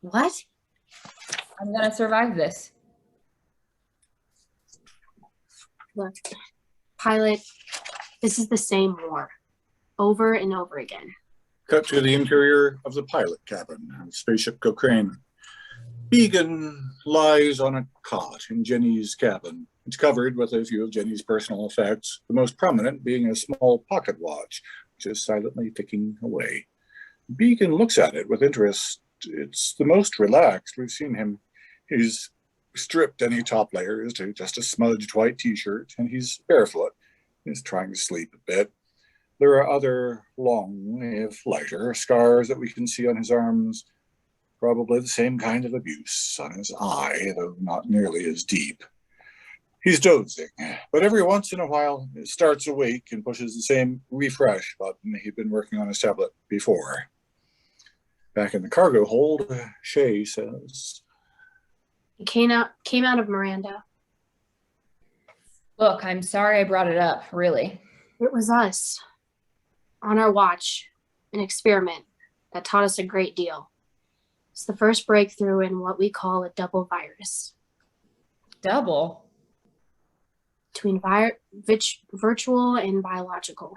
What? I'm gonna survive this. Look, pilot, this is the same war. Over and over again. Cut to the interior of the pilot cabin of spaceship Cochrane. Began lies on a cot in Jenny's cabin. It's covered with a few of Jenny's personal effects, the most prominent being a small pocket watch, which is silently ticking away. Began looks at it with interest. It's the most relaxed we've seen him. He's stripped any top layers to just a smudged white t-shirt, and he's barefoot. He's trying to sleep a bit. There are other long, if lighter, scars that we can see on his arms. Probably the same kind of abuse on his eye, though not nearly as deep. He's dozing, but every once in a while he starts awake and pushes the same refresh button he'd been working on his tablet before. Back in the cargo hold, Shay says, It came out of Miranda. Look, I'm sorry I brought it up, really. It was us. On our watch, an experiment that taught us a great deal. It's the first breakthrough in what we call a double virus. Double? Between virtual and biological.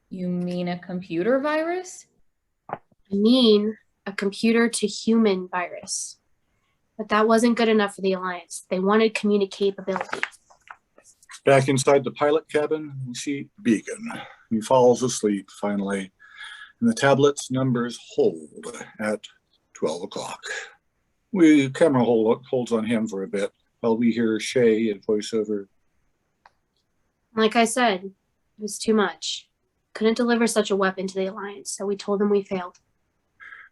You mean a computer virus? I mean a computer to human virus. But that wasn't good enough for the Alliance. They wanted communicability. back inside the pilot cabin, we see Beacon. He falls asleep finally, and the tablet's numbers hold at 12 o'clock. Camera holds on him for a bit while we hear Shay in voiceover. Like I said, it was too much. Couldn't deliver such a weapon to the Alliance, so we told them we failed.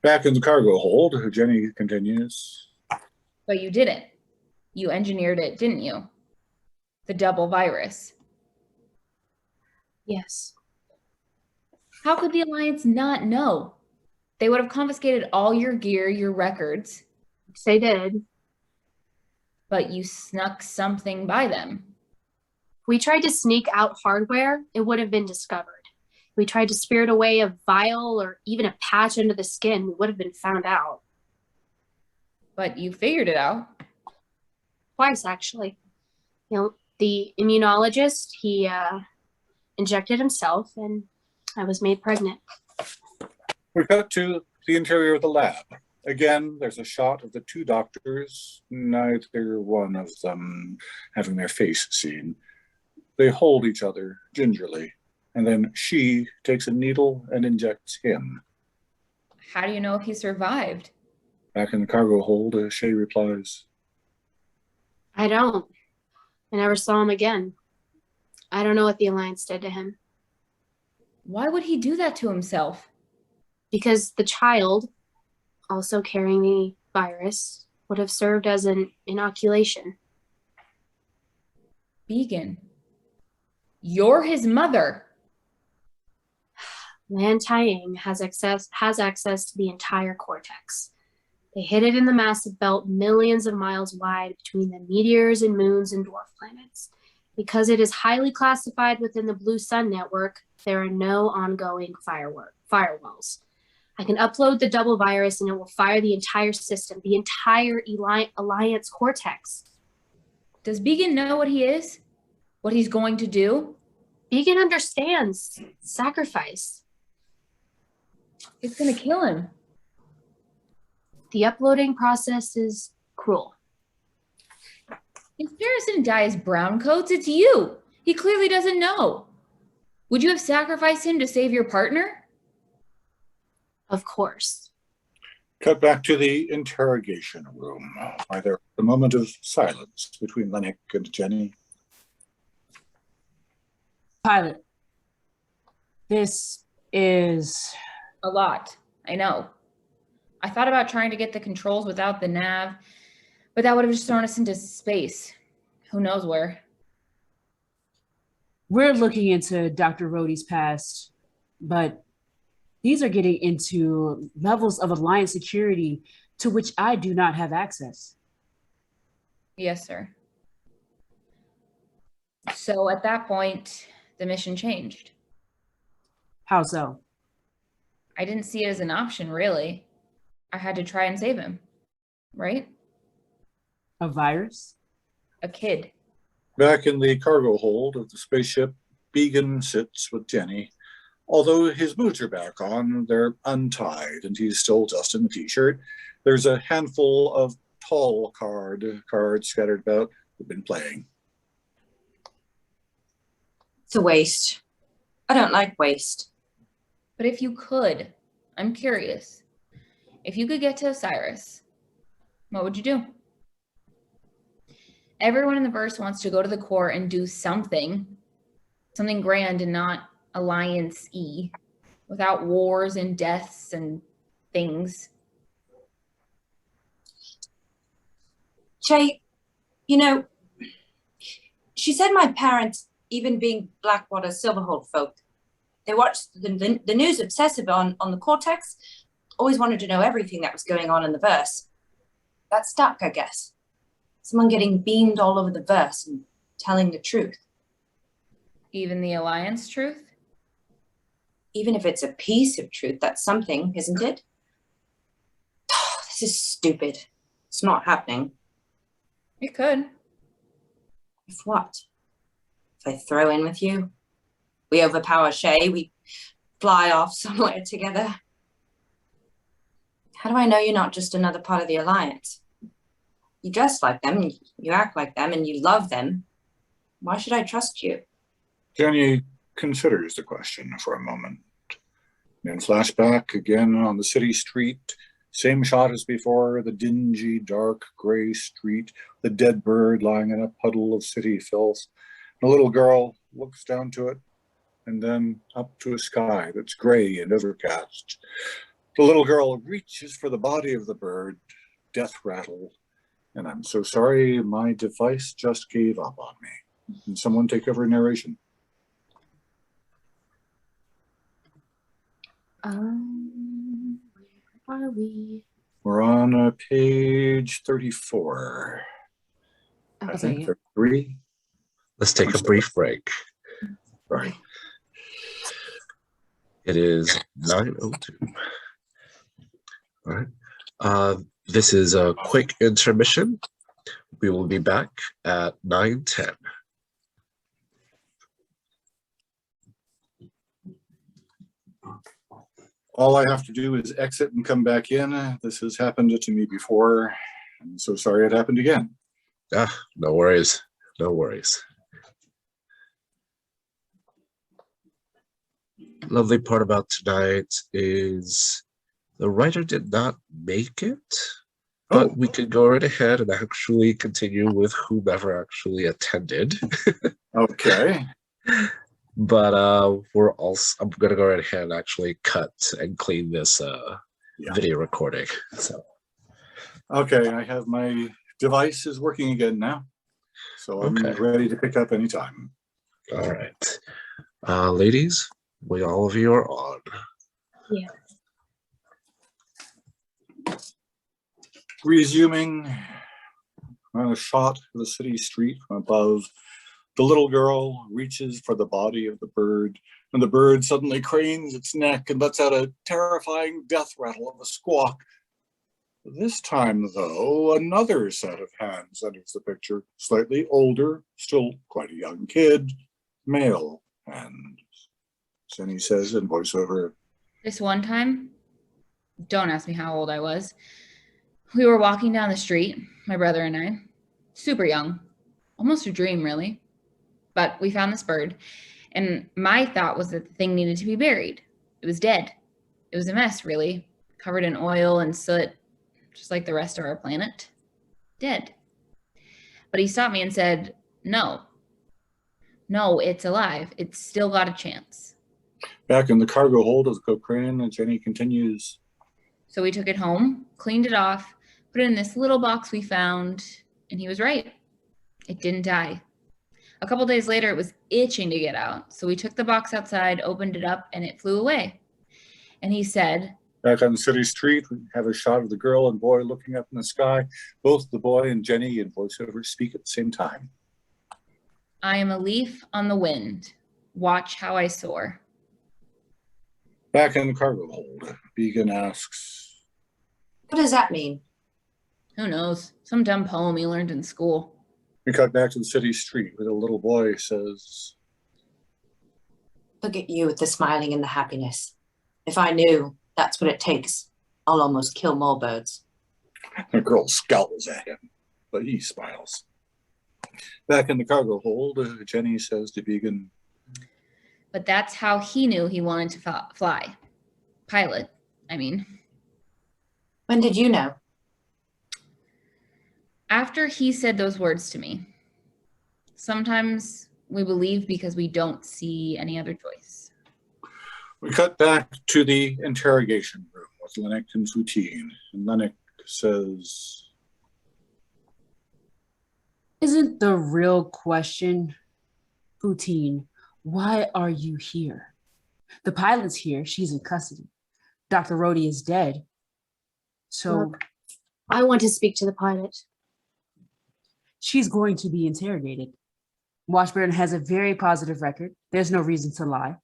Back in the cargo hold, Jenny continues. But you didn't. You engineered it, didn't you? The double virus. Yes. How could the Alliance not know? They would have confiscated all your gear, your records. They did. But you snuck something by them. If we tried to sneak out hardware, it would have been discovered. If we tried to spirit away a vial or even a patch under the skin, we would have been found out. But you figured it out. Twice, actually. You know, the immunologist, he injected himself, and I was made pregnant. We cut to the interior of the lab. Again, there's a shot of the two doctors, neither one of them having their face seen. They hold each other gingerly, and then she takes a needle and injects him. How do you know if he survived? Back in the cargo hold, Shay replies, I don't. I never saw him again. I don't know what the Alliance did to him. Why would he do that to himself? Because the child, also carrying the virus, would have served as an inoculation. Beacon. You're his mother. Lan Taiying has access to the entire cortex. They hid it in the massive belt millions of miles wide between the meteors and moons and dwarf planets. Because it is highly classified within the Blue Sun Network, there are no ongoing firewalls. I can upload the double virus and it will fire the entire system, the entire Alliance cortex. Does Beacon know what he is? What he's going to do? Beacon understands sacrifice. It's going to kill him. The uploading process is cruel. If Ferris didn't die as brown coats, it's you. He clearly doesn't know. Would you have sacrificed him to save your partner? Of course. Cut back to the interrogation room. Are there a moment of silence between Lennox and Jenny? Pilot, this is... A lot. I know. I thought about trying to get the controls without the nav, but that would have just thrown us into space. Who knows where? We're looking into Dr. Rhodey's past, but these are getting into levels of Alliance security to which I do not have access. Yes, sir. So at that point, the mission changed. How so? I didn't see it as an option, really. I had to try and save him, right? A virus? A kid. Back in the cargo hold of the spaceship, Beacon sits with Jenny. Although his boots are back on, they're untied and he's still just in the t-shirt. There's a handful of tall cards scattered about who've been playing. It's a waste. I don't like waste. But if you could, I'm curious. If you could get to Osiris, what would you do? Everyone in the verse wants to go to the core and do something grand and not Alliance-y, without wars and deaths and things. Jay, you know, she said my parents, even being Blackwater Silverhold folk, they watched the news obsessive on the Cortex, always wanted to know everything that was going on in the verse. That stuck, I guess. Someone getting beamed all over the verse and telling the truth. Even the Alliance truth? Even if it's a piece of truth, that's something, isn't it? This is stupid. It's not happening. It could. If what? If I throw in with you? We overpower Shay, we fly off somewhere together. How do I know you're not just another part of the Alliance? You dress like them, you act like them, and you love them. Why should I trust you? Jenny considers the question for a moment. Then flashback again on the city street. Same shot as before, the dingy, dark, gray street, the dead bird lying in a puddle of city filth. The little girl looks down to it and then up to a sky that's gray and overcast. The little girl reaches for the body of the bird, death rattle. And I'm so sorry, my device just gave up on me. Can someone take over narration? Where are we? We're on page 34. I think 33. Let's take a brief break. Sorry. It is 9:02. All right. This is a quick intermission. We will be back at 9:10. All I have to do is exit and come back in. This has happened to me before. I'm so sorry it happened again. No worries. No worries. Lovely part about tonight is the writer did not make it, but we could go right ahead and actually continue with whomever actually attended. Okay. But I'm gonna go right ahead and actually cut and clean this video recording. So Okay, I have my device is working again now. So I'm ready to pick up anytime. all right. Ladies, all of you are on. Yeah. Resuming on a shot of the city street from above, the little girl reaches for the body of the bird, and the bird suddenly cranes its neck and lets out a terrifying death rattle of a squawk. This time, though, another set of hands enters the picture, slightly older, still quite a young kid, male hands. Jenny says in voiceover, This one time, don't ask me how old I was. We were walking down the street, my brother and I, super young, almost a dream, really. But we found this bird, and my thought was that the thing needed to be buried. It was dead. It was a mess, really, covered in oil and soot, just like the rest of our planet. Dead. But he stopped me and said, no, it's alive. It's still got a chance. back in the cargo hold of the Cochrane, and Jenny continues, So we took it home, cleaned it off, put it in this little box we found, and he was right. It didn't die. A couple days later, it was itching to get out. So we took the box outside, opened it up, and it flew away. And he said, back on the city street, we have a shot of the girl and boy looking up in the sky. Both the boy and Jenny in voiceover speak at the same time. I am a leaf on the wind. Watch how I soar. Back in the cargo hold, Began asks, What does that mean? Who knows? Some dumb poem he learned in school. we cut back to the city street where the little boy says, Look at you with the smiling and the happiness. If I knew that's what it takes, I'll almost kill more birds. the girl scowls at him, but he smiles. Back in the cargo hold, Jenny says to Began, But that's how he knew he wanted to fly. Pilot, I mean. When did you know? After he said those words to me. Sometimes we believe because we don't see any other choice. we cut back to the interrogation room with Lennox and Soutine, and Lennox says, Isn't the real question, Poutine, why are you here? The pilot's here. She's in custody. Dr. Rhodey is dead. So Look, I want to speak to the pilot. she's going to be interrogated. Washburn has a very positive record. There's no reason to lie.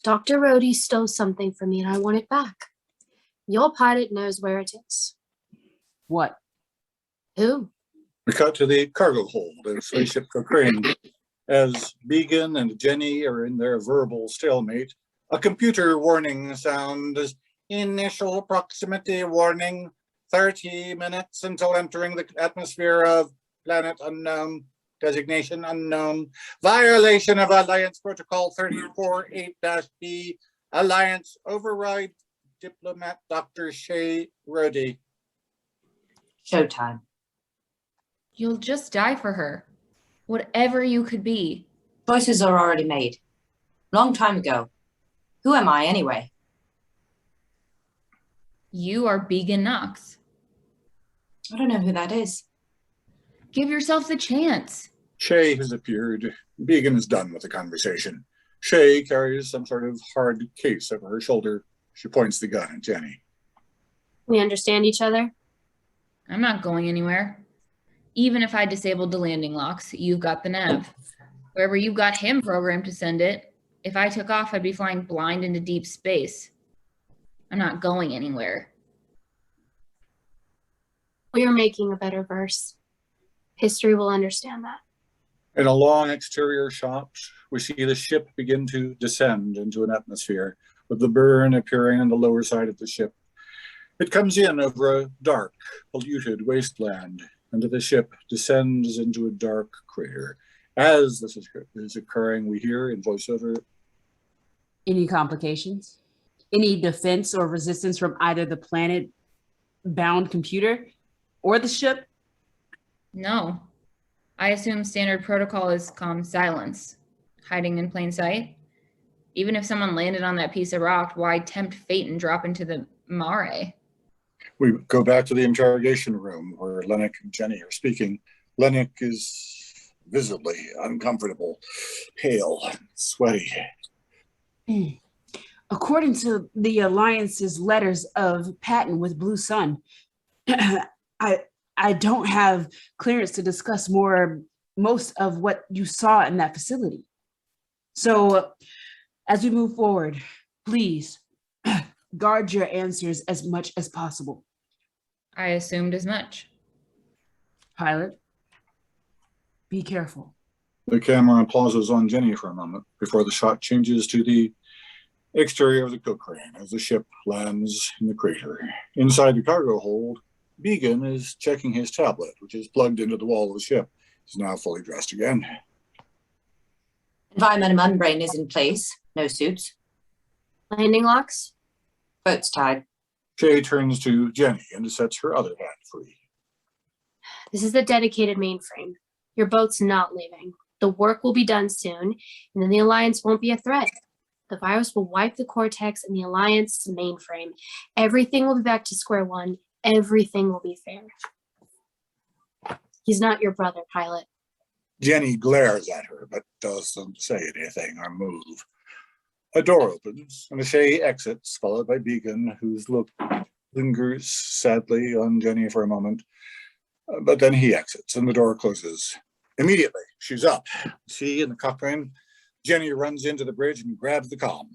Dr. Rhodey stole something from me and I want it back. Your pilot knows where it is. What? Who? we cut to the cargo hold of spaceship Cochrane. As Began and Jenny are in their verbal stalemate, a computer warning sounds. Initial proximity warning. 30 minutes until entering the atmosphere of planet unknown. Designation unknown. Violation of Alliance Protocol 348-B. Alliance override. Diplomat Dr. Shay Rhodey. Showtime. You'll just die for her. Whatever you could be. Choices are already made. Long time ago. Who am I anyway? You are Began Knox. I don't know who that is. Give yourself the chance. Shay has appeared. Began is done with the conversation. Shay carries some sort of hard case over her shoulder. She points the gun at Jenny. We understand each other? I'm not going anywhere. Even if I disabled the landing locks, you've got the nav. Wherever you've got him programmed to send it, if I took off, I'd be flying blind into deep space. I'm not going anywhere. We are making a better verse. History will understand that. In a long exterior shot, we see the ship begin to descend into an atmosphere, with the burn appearing on the lower side of the ship. It comes in over a dark, polluted wasteland, and the ship descends into a dark crater. As this is occurring, we hear in voiceover, Any complications? Any defense or resistance from either the planet-bound computer or the ship? No. I assume standard protocol is calm silence, hiding in plain sight. Even if someone landed on that piece of rock, why tempt fate and drop into the mare? we go back to the interrogation room where Lennox and Jenny are speaking. Lennox is visibly uncomfortable, pale, sweaty. According to the Alliance's letters of patent with Blue Sun, I don't have clearance to discuss most of what you saw in that facility. So, as we move forward, please guard your answers as much as possible. I assumed as much. Pilot, be careful. The camera pauses on Jenny for a moment before the shot changes to the exterior of the Cochrane as the ship lands in the crater. Inside the cargo hold, Began is checking his tablet, which is plugged into the wall of the ship. He's now fully dressed again. Environmental membrane is in place. No suits. Landing locks? Boat's tied. Shay turns to Jenny and sets her other hand free. This is the dedicated mainframe. Your boat's not leaving. The work will be done soon, and then the Alliance won't be a threat. The virus will wipe the Cortex and the Alliance mainframe. Everything will be back to square one. Everything will be fair. He's not your brother, Pilot. Jenny glares at her, but doesn't say anything or move. A door opens, and Shay exits, followed by Beacon, whose look lingers sadly on Jenny for a moment. But then he exits, and the door closes. Immediately, she's up. She in the Cochrane. Jenny runs into the bridge and grabs the comm.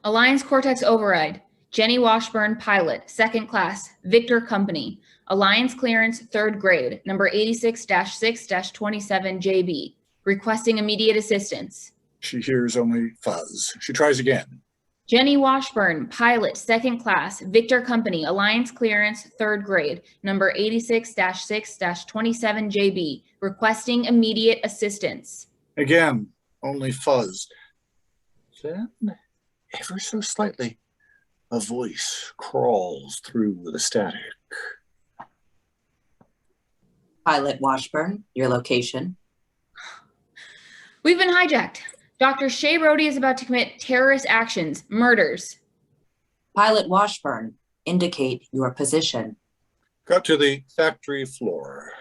Alliance Cortex override. Jenny Washburn, pilot, 2nd class, Victor Company. Alliance clearance, 3rd grade, number 86-6-27JB. Requesting immediate assistance. She hears only fuzz. She tries again. Jenny Washburn, pilot, 2nd class, Victor Company, Alliance clearance, 3rd grade, number 86-6-27JB. Requesting immediate assistance. Again, only fuzz. Then, ever so slightly, a voice crawls through the static. Pilot Washburn, your location. We've been hijacked. Dr. Shay Brody is about to commit terrorist actions, murders. Pilot Washburn, indicate your position. Cut to the factory floor.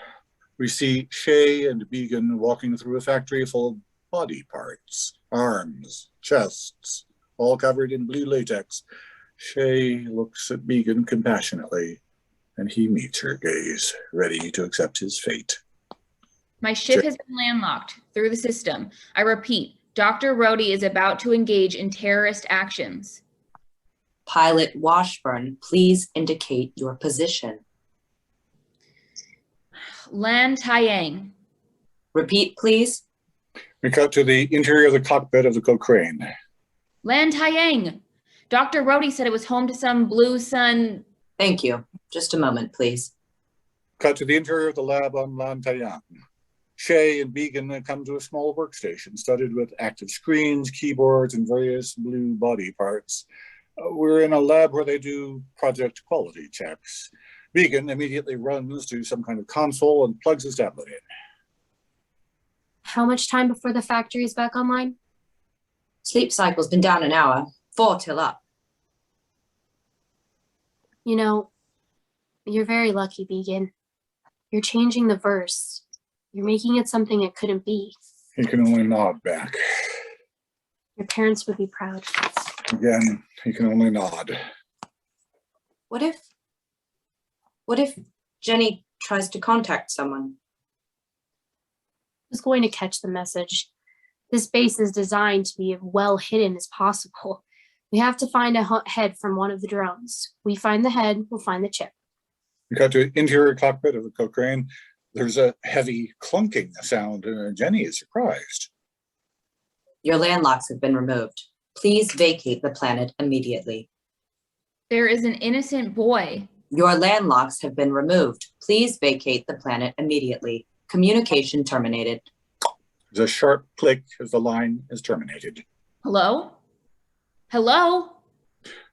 We see Shay and Began walking through a factory full of body parts, arms, chests, all covered in blue latex. Shay looks at Began compassionately, and he meets her gaze, ready to accept his fate. My ship has been landlocked through the system. I repeat, Dr. Brody is about to engage in terrorist actions. Pilot Washburn, please indicate your position. Lan Taiyang. Repeat, please. We cut to the interior of the cockpit of the Cochrane. Lan Taiyang. Dr. Brody said it was home to some blue sun. Thank you. Just a moment, please. Cut to the interior of the lab on Lantayang. Shay and Began come to a small workstation studded with active screens, keyboards, and various blue body parts. We're in a lab where they do project quality checks. Began immediately runs to some kind of console and plugs his tablet in. How much time before the factory is back online? Sleep cycle's been down an hour. 4 till up. You know, you're very lucky, Began. You're changing the verse. You're making it something it couldn't be. He can only nod back. Your parents would be proud. Again, he can only nod. What if Jenny tries to contact someone? Who's going to catch the message? This base is designed to be as well hidden as possible. We have to find a head from one of the drones. We find the head, we'll find the chip. We cut to interior cockpit of the Cochrane. There's a heavy clunking sound, and Jenny is surprised. Your landlocks have been removed. Please vacate the planet immediately. There is an innocent boy. Your landlocks have been removed. Please vacate the planet immediately. Communication terminated. There's a sharp click as the line is terminated. Hello? Hello?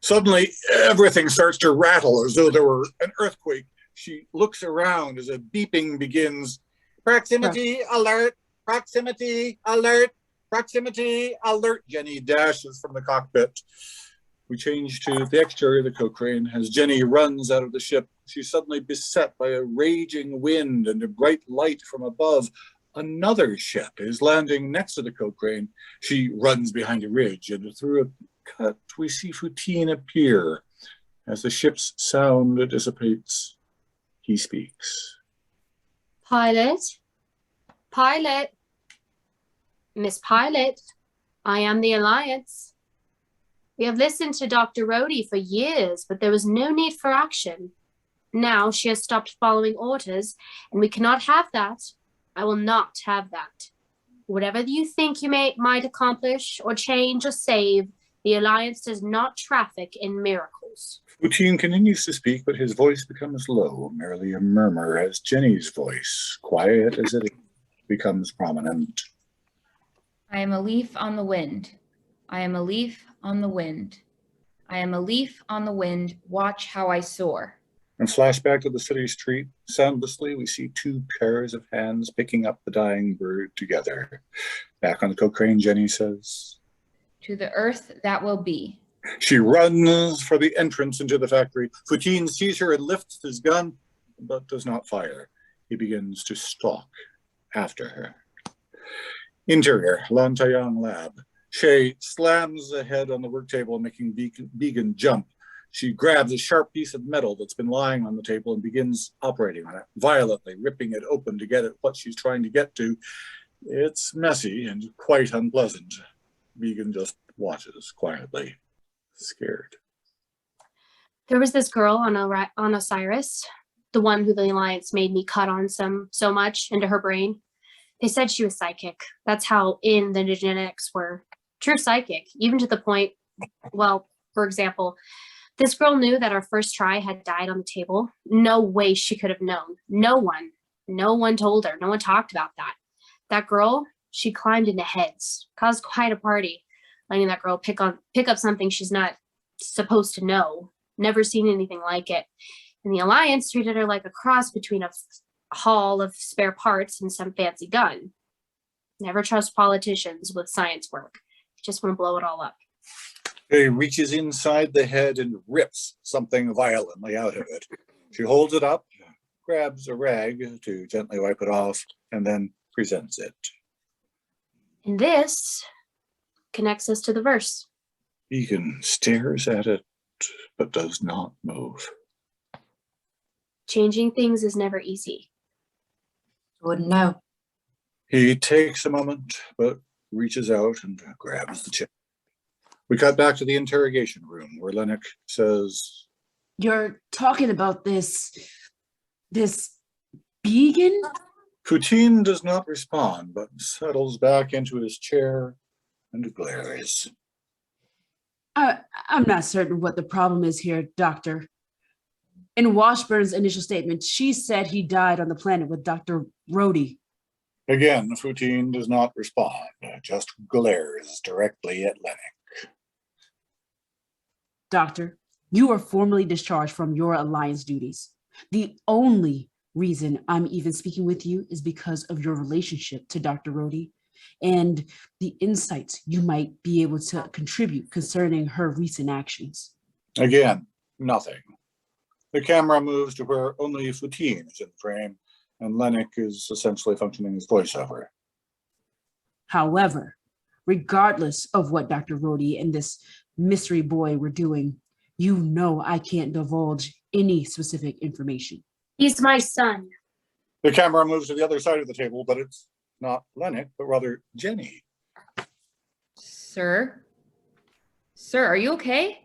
Suddenly, everything starts to rattle as though there were an earthquake. She looks around as a beeping begins. Proximity alert! Proximity alert! Proximity alert! Jenny dashes from the cockpit. We change to the exterior of the Cochrane. As Jenny runs out of the ship, she's suddenly beset by a raging wind and a bright light from above. Another ship is landing next to the Cochrane. She runs behind a ridge, and through a cut, we see Foutine appear. As the ship's sound dissipates, he speaks. Pilot? Pilot? Miss Pilot? I am the Alliance. We have listened to Dr. Rhodey for years, but there was no need for action. Now she has stopped following orders, and we cannot have that. I will not have that. Whatever you think you might accomplish or change or save, the Alliance does not traffic in miracles. Poutine continues to speak, but his voice becomes low, merely a murmur, as Jenny's voice, quiet as it is, becomes prominent. I am a leaf on the wind. I am a leaf on the wind. I am a leaf on the wind. Watch how I soar. And flashback to the city street. Soundlessly, we see two pairs of hands picking up the dying bird together. Back on the Cochrane, Jenny says, To the earth that will be. She runs for the entrance into the factory. Poutine sees her and lifts his gun, but does not fire. He begins to stalk after her. Interior, Lantayang lab. Shay slams the head on the work table, making Began jump. She grabs a sharp piece of metal that's been lying on the table and begins operating on it, violently ripping it open to get at what she's trying to get to. It's messy and quite unpleasant. Began just watches quietly, scared. There was this girl on Osiris, the one who the Alliance made me cut on so much into her brain. They said she was psychic. That's how in the genetics were. True psychic, even to the point, well, for example, this girl knew that our first try had died on the table. No way she could have known. No one told her. No one talked about that. That girl, she climbed into heads, caused quite a party, letting that girl pick up something she's not supposed to know. Never seen anything like it. And the Alliance treated her like a cross between a haul of spare parts and some fancy gun. Never trust politicians with science work. Just want to blow it all up. She reaches inside the head and rips something violently out of it. She holds it up, grabs a rag to gently wipe it off, and then presents it. And this connects us to the verse. Beacon stares at it, but does not move. Changing things is never easy. Wouldn't know. He takes a moment, but reaches out and grabs the chip. We cut back to the interrogation room where Lennox says, You're talking about this Began? Poutine does not respond, but settles back into his chair and glares. I'm not certain what the problem is here, Doctor. In Washburn's initial statement, she said he died on the planet with Dr. Rhodey. Again, Poutine does not respond, just glares directly at Lennox. Doctor, you are formally discharged from your Alliance duties. The only reason I'm even speaking with you is because of your relationship to Dr. Rhodey and the insights you might be able to contribute concerning her recent actions. Again, nothing. The camera moves to where only Poutine is in the frame, and Lennox is essentially functioning as voiceover. However, regardless of what Dr. Rhodey and this mystery boy were doing, you know I can't divulge any specific information. He's my son. The camera moves to the other side of the table, but it's not Lennox, but rather Jenny. Sir? Sir, are you okay?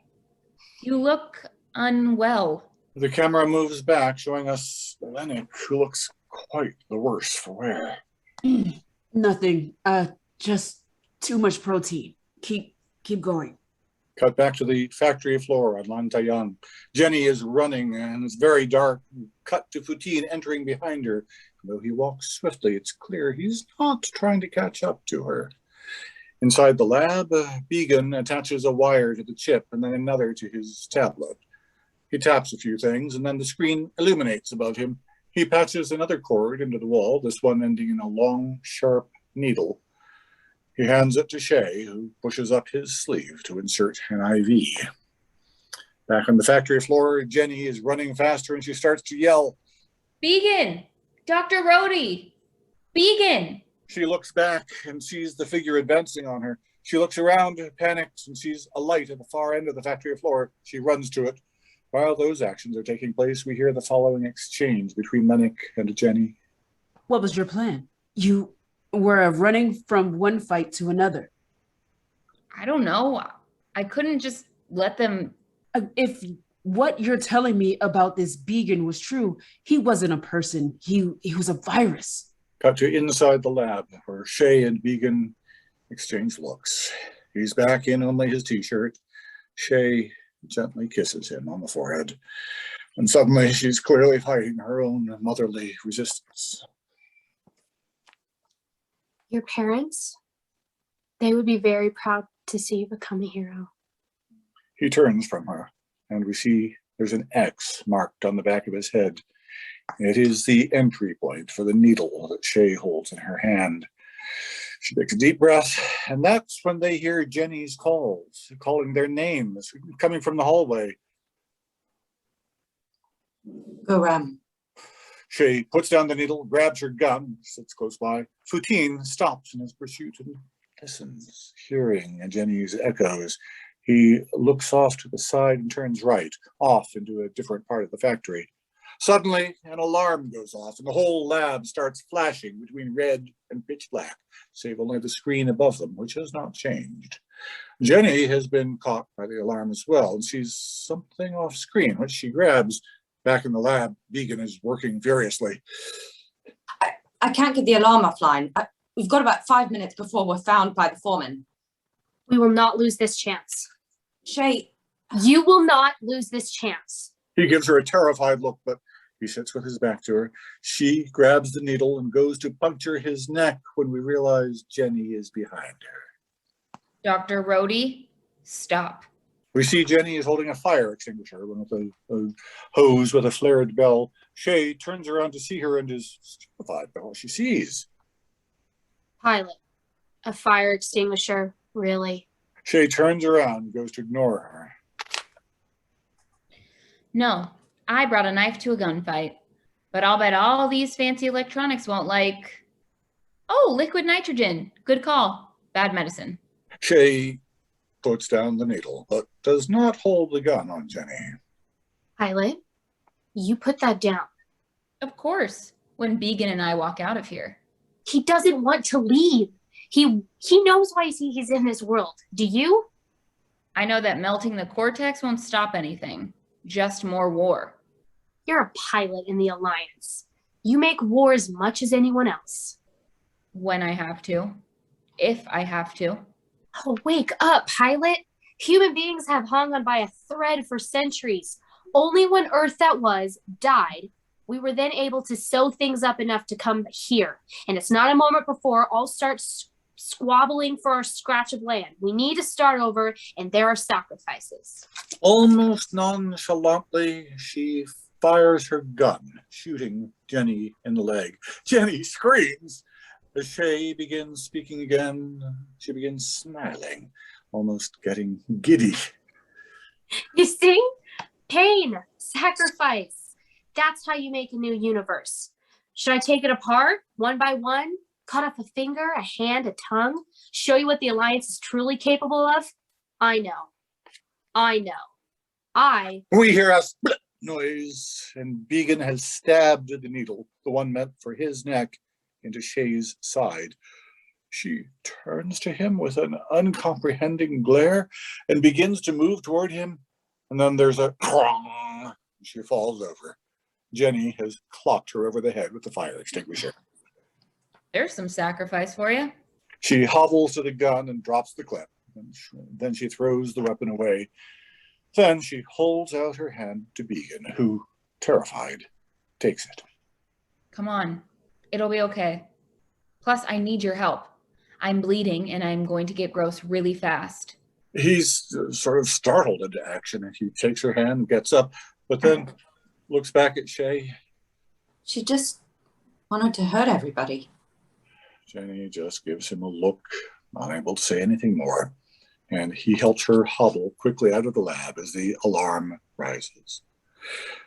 You look unwell. The camera moves back, showing us Lennox, who looks quite the worse for wear. Nothing. Just too much protein. Keep going. Cut back to the factory floor on Lantayang. Jenny is running and it's very dark. Cut to Poutine entering behind her. Though he walks swiftly, it's clear he's not trying to catch up to her. Inside the lab, Began attaches a wire to the chip and then another to his tablet. He taps a few things and then the screen illuminates above him. He patches another cord into the wall, this one ending in a long, sharp needle. He hands it to Shay, who pushes up his sleeve to insert an IV. Back on the factory floor, Jenny is running faster and she starts to yell, Began! Dr. Rhodey! Began! She looks back and sees the figure advancing on her. She looks around, panics, and sees a light at the far end of the factory floor. She runs to it. While those actions are taking place, we hear the following exchange between Lennox and Jenny. What was your plan? You were running from one fight to another. I don't know. I couldn't just let them. If what you're telling me about this Began was true, he wasn't a person. He was a virus. Cut to inside the lab where Shay and Began exchange looks. He's back in only his t-shirt. Shay gently kisses him on the forehead. And suddenly she's clearly fighting her own motherly resistance. Your parents, they would be very proud to see you become a hero. He turns from her, and we see there's an X marked on the back of his head. It is the entry point for the needle that Shay holds in her hand. She takes a deep breath, and that's when they hear Jenny's calls, calling their names, coming from the hallway. Go, Ram. Shay puts down the needle, grabs her gun, sits close by. Futine stops in his pursuit and listens, hearing Jenny's echoes. He looks off to the side and turns right, off into a different part of the factory. Suddenly, an alarm goes off, and the whole lab starts flashing between red and pitch black, save only the screen above them, which has not changed. Jenny has been caught by the alarm as well, and sees something off screen, which she grabs. Back in the lab, Began is working furiously. I can't get the alarm offline. We've got about 5 minutes before we're found by the foreman. We will not lose this chance. Shay, You will not lose this chance. He gives her a terrified look, but he sits with his back to her. She grabs the needle and goes to puncture his neck when we realize Jenny is behind her. Dr. Rhodey, stop. We see Jenny is holding a fire extinguisher, one with a hose with a flared bell. Shay turns around to see her and is stupefied by what she sees. Pilot, a fire extinguisher, really? Shay turns around and goes to ignore her. No, I brought a knife to a gunfight, but I'll bet all these fancy electronics won't like. Oh, liquid nitrogen. Good call. Bad medicine. Shay puts down the needle, but does not hold the gun on Jenny. Pilot, you put that down. Of course, when Began and I walk out of here. He doesn't want to leave. He knows why he's in this world. Do you? I know that melting the cortex won't stop anything, just more war. You're a pilot in the Alliance. You make war as much as anyone else. When I have to. If I have to. Oh, wake up, pilot. Human beings have hung on by a thread for centuries. Only when Earth that was died, we were then able to sew things up enough to come here. And it's not a moment before all start squabbling for a scratch of land. We need to start over, and there are sacrifices. Almost nonchalantly, she fires her gun, shooting Jenny in the leg. Jenny screams. As Shay begins speaking again, she begins smiling, almost getting giddy. You see? Pain, sacrifice. That's how you make a new universe. Should I take it apart, one by one? Cut off a finger, a hand, a tongue? Show you what the Alliance is truly capable of? I know. We hear a split noise, and Began has stabbed the needle, the one meant for his neck, into Shay's side. She turns to him with an uncomprehending glare and begins to move toward him. And then there's a crong, and she falls over. Jenny has clocked her over the head with the fire extinguisher. There's some sacrifice for you. She hobbles to the gun and drops the clip. And then she throws the weapon away. Then she holds out her hand to Began, who, terrified, takes it. Come on. It'll be okay. Plus, I need your help. I'm bleeding and I'm going to get gross really fast. He's sort of startled into action, and he takes her hand and gets up, but then looks back at Shay. She just wanted to hurt everybody. Jenny just gives him a look, unable to say anything more, and he helps her hobble quickly out of the lab as the alarm rises.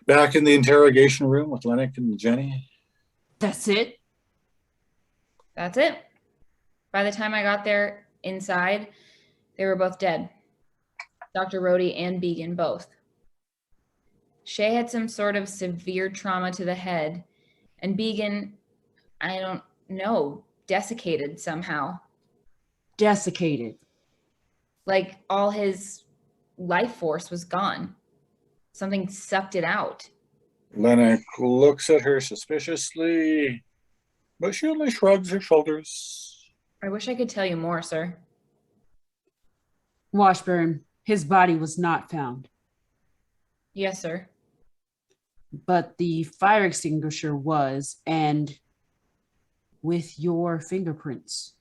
Back in the interrogation room with Lennox and Jenny. That's it? That's it. By the time I got there inside, they were both dead. Dr. Rhodey and Began both. Shay had some sort of severe trauma to the head, and Began, I don't know, desiccated somehow. Desiccated. Like all his life force was gone. Something sucked it out. Lennox looks at her suspiciously, but she only shrugs her shoulders. I wish I could tell you more, sir. Washburn, his body was not found, Yes, sir. but the fire extinguisher was, and with your fingerprints.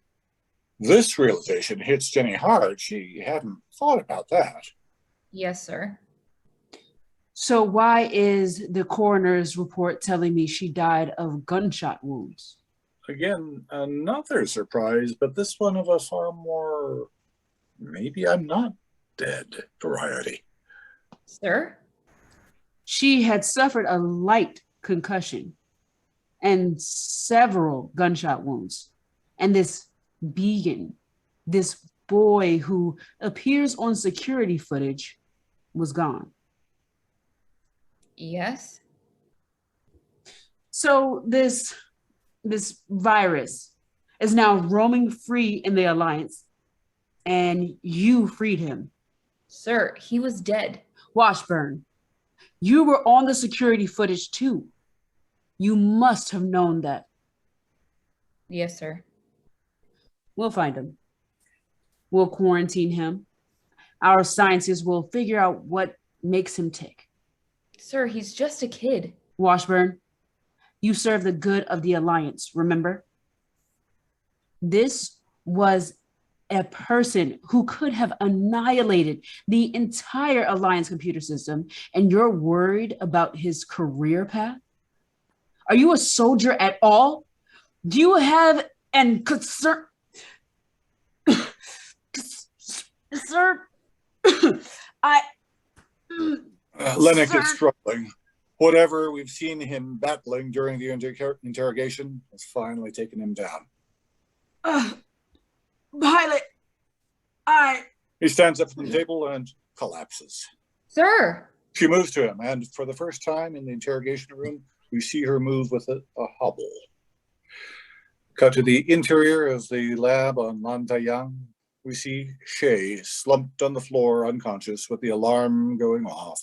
This realization hits Jenny hard. She hadn't thought about that. Yes, sir. So why is the coroner's report telling me she died of gunshot wounds? Again, another surprise, but this one of a far more maybe I'm not dead variety. Sir? She had suffered a light concussion and several gunshot wounds. And this Began, this boy who appears on security footage, was gone. Yes. So this virus is now roaming free in the Alliance, and you freed him. Sir, he was dead. Washburn, you were on the security footage too. You must have known that. Yes, sir. We'll find him. We'll quarantine him. Our scientists will figure out what makes him tick. Sir, he's just a kid. Washburn, you serve the good of the Alliance, remember? This was a person who could have annihilated the entire Alliance computer system, and you're worried about his career path? Are you a soldier at all? Do you have an concern? Sir, Lennox Sir. is struggling. Whatever we've seen him battling during the interrogation has finally taken him down. Pilot, He stands up from the table and collapses. Sir! She moves to him, and for the first time in the interrogation room, we see her move with a hobble. Cut to the interior of the lab on Lantayang. We see Shay slumped on the floor, unconscious, with the alarm going off.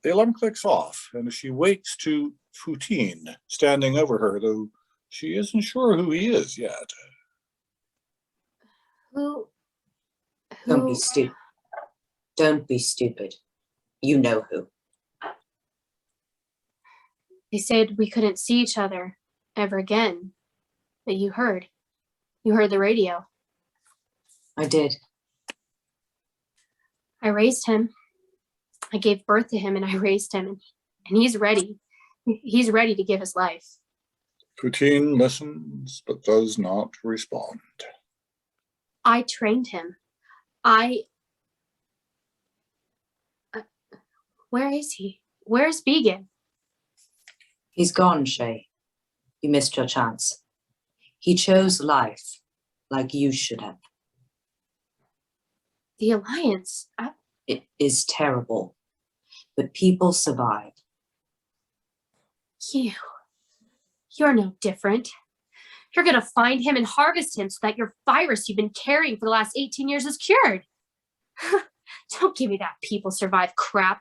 The alarm clicks off, and she wakes to Futine standing over her, though she isn't sure who he is yet. Who? Don't be stupid. Don't be stupid. You know who. They said we couldn't see each other ever again. But you heard. You heard the radio. I did. I raised him. I gave birth to him and I raised him. And he's ready. He's ready to give his life. Futine listens, but does not respond. I trained him. Where is he? Where's Began? He's gone, Shay. You missed your chance. He chose life like you should have. The Alliance. It is terrible, but people survive. You're no different. You're gonna find him and harvest him so that your virus you've been carrying for the last 18 years is cured. Don't give me that people survive crap.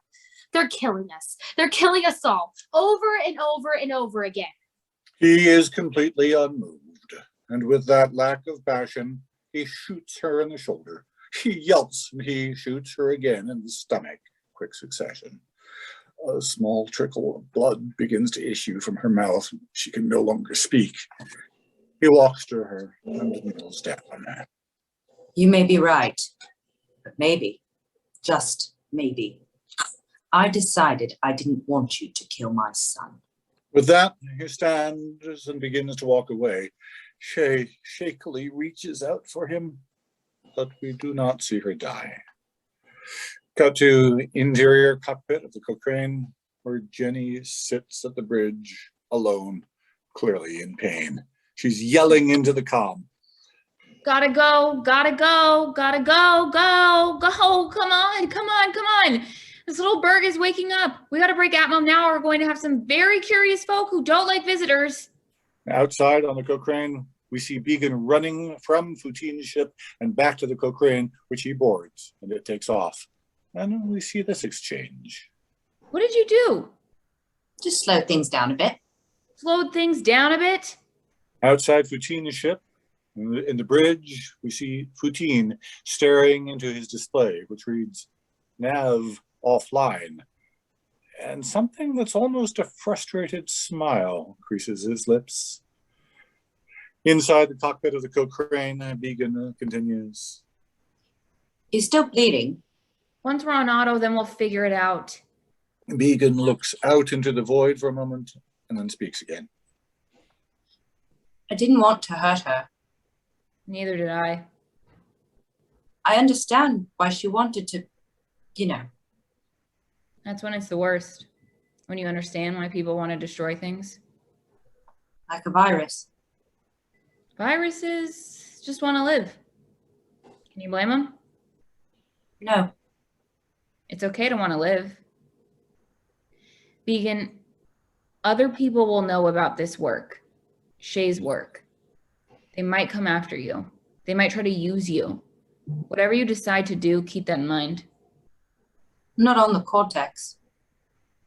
They're killing us. They're killing us all over and over and over again. He is completely unmoved, and with that lack of passion, he shoots her in the shoulder. She yelps, and he shoots her again in the stomach, quick succession. A small trickle of blood begins to issue from her mouth. She can no longer speak. He walks to her and kneels down. You may be right, but maybe, just maybe, I decided I didn't want you to kill my son. With that, he stands and begins to walk away. Shay shakily reaches out for him, but we do not see her die. Cut to the interior cockpit of the Cochrane, where Jenny sits at the bridge, alone, clearly in pain. She's yelling into the comm. Gotta go, gotta go, gotta go, go, go. Come on, come on, come on. This little bird is waking up. We gotta break Atmo now. We're going to have some very curious folk who don't like visitors. Outside on the Cochrane, we see Began running from Foutine's ship and back to the Cochrane, which he boards, and it takes off. And we see this exchange. What did you do? Just slow things down a bit. Slowed things down a bit? Outside Foutine's ship, in the bridge, we see Foutine staring into his display, which reads, "Nav offline." And something that's almost a frustrated smile creases his lips. Inside the cockpit of the Cochrane, Began continues. He's still bleeding. Once we're on auto, then we'll figure it out. Began looks out into the void for a moment and then speaks again. I didn't want to hurt her. Neither did I. I understand why she wanted to, you know. That's when it's the worst. When you understand why people want to destroy things. Like a virus. Viruses just want to live. Can you blame them? No. It's okay to want to live. Began, other people will know about this work, Shay's work. They might come after you. They might try to use you. Whatever you decide to do, keep that in mind. Not on the cortex.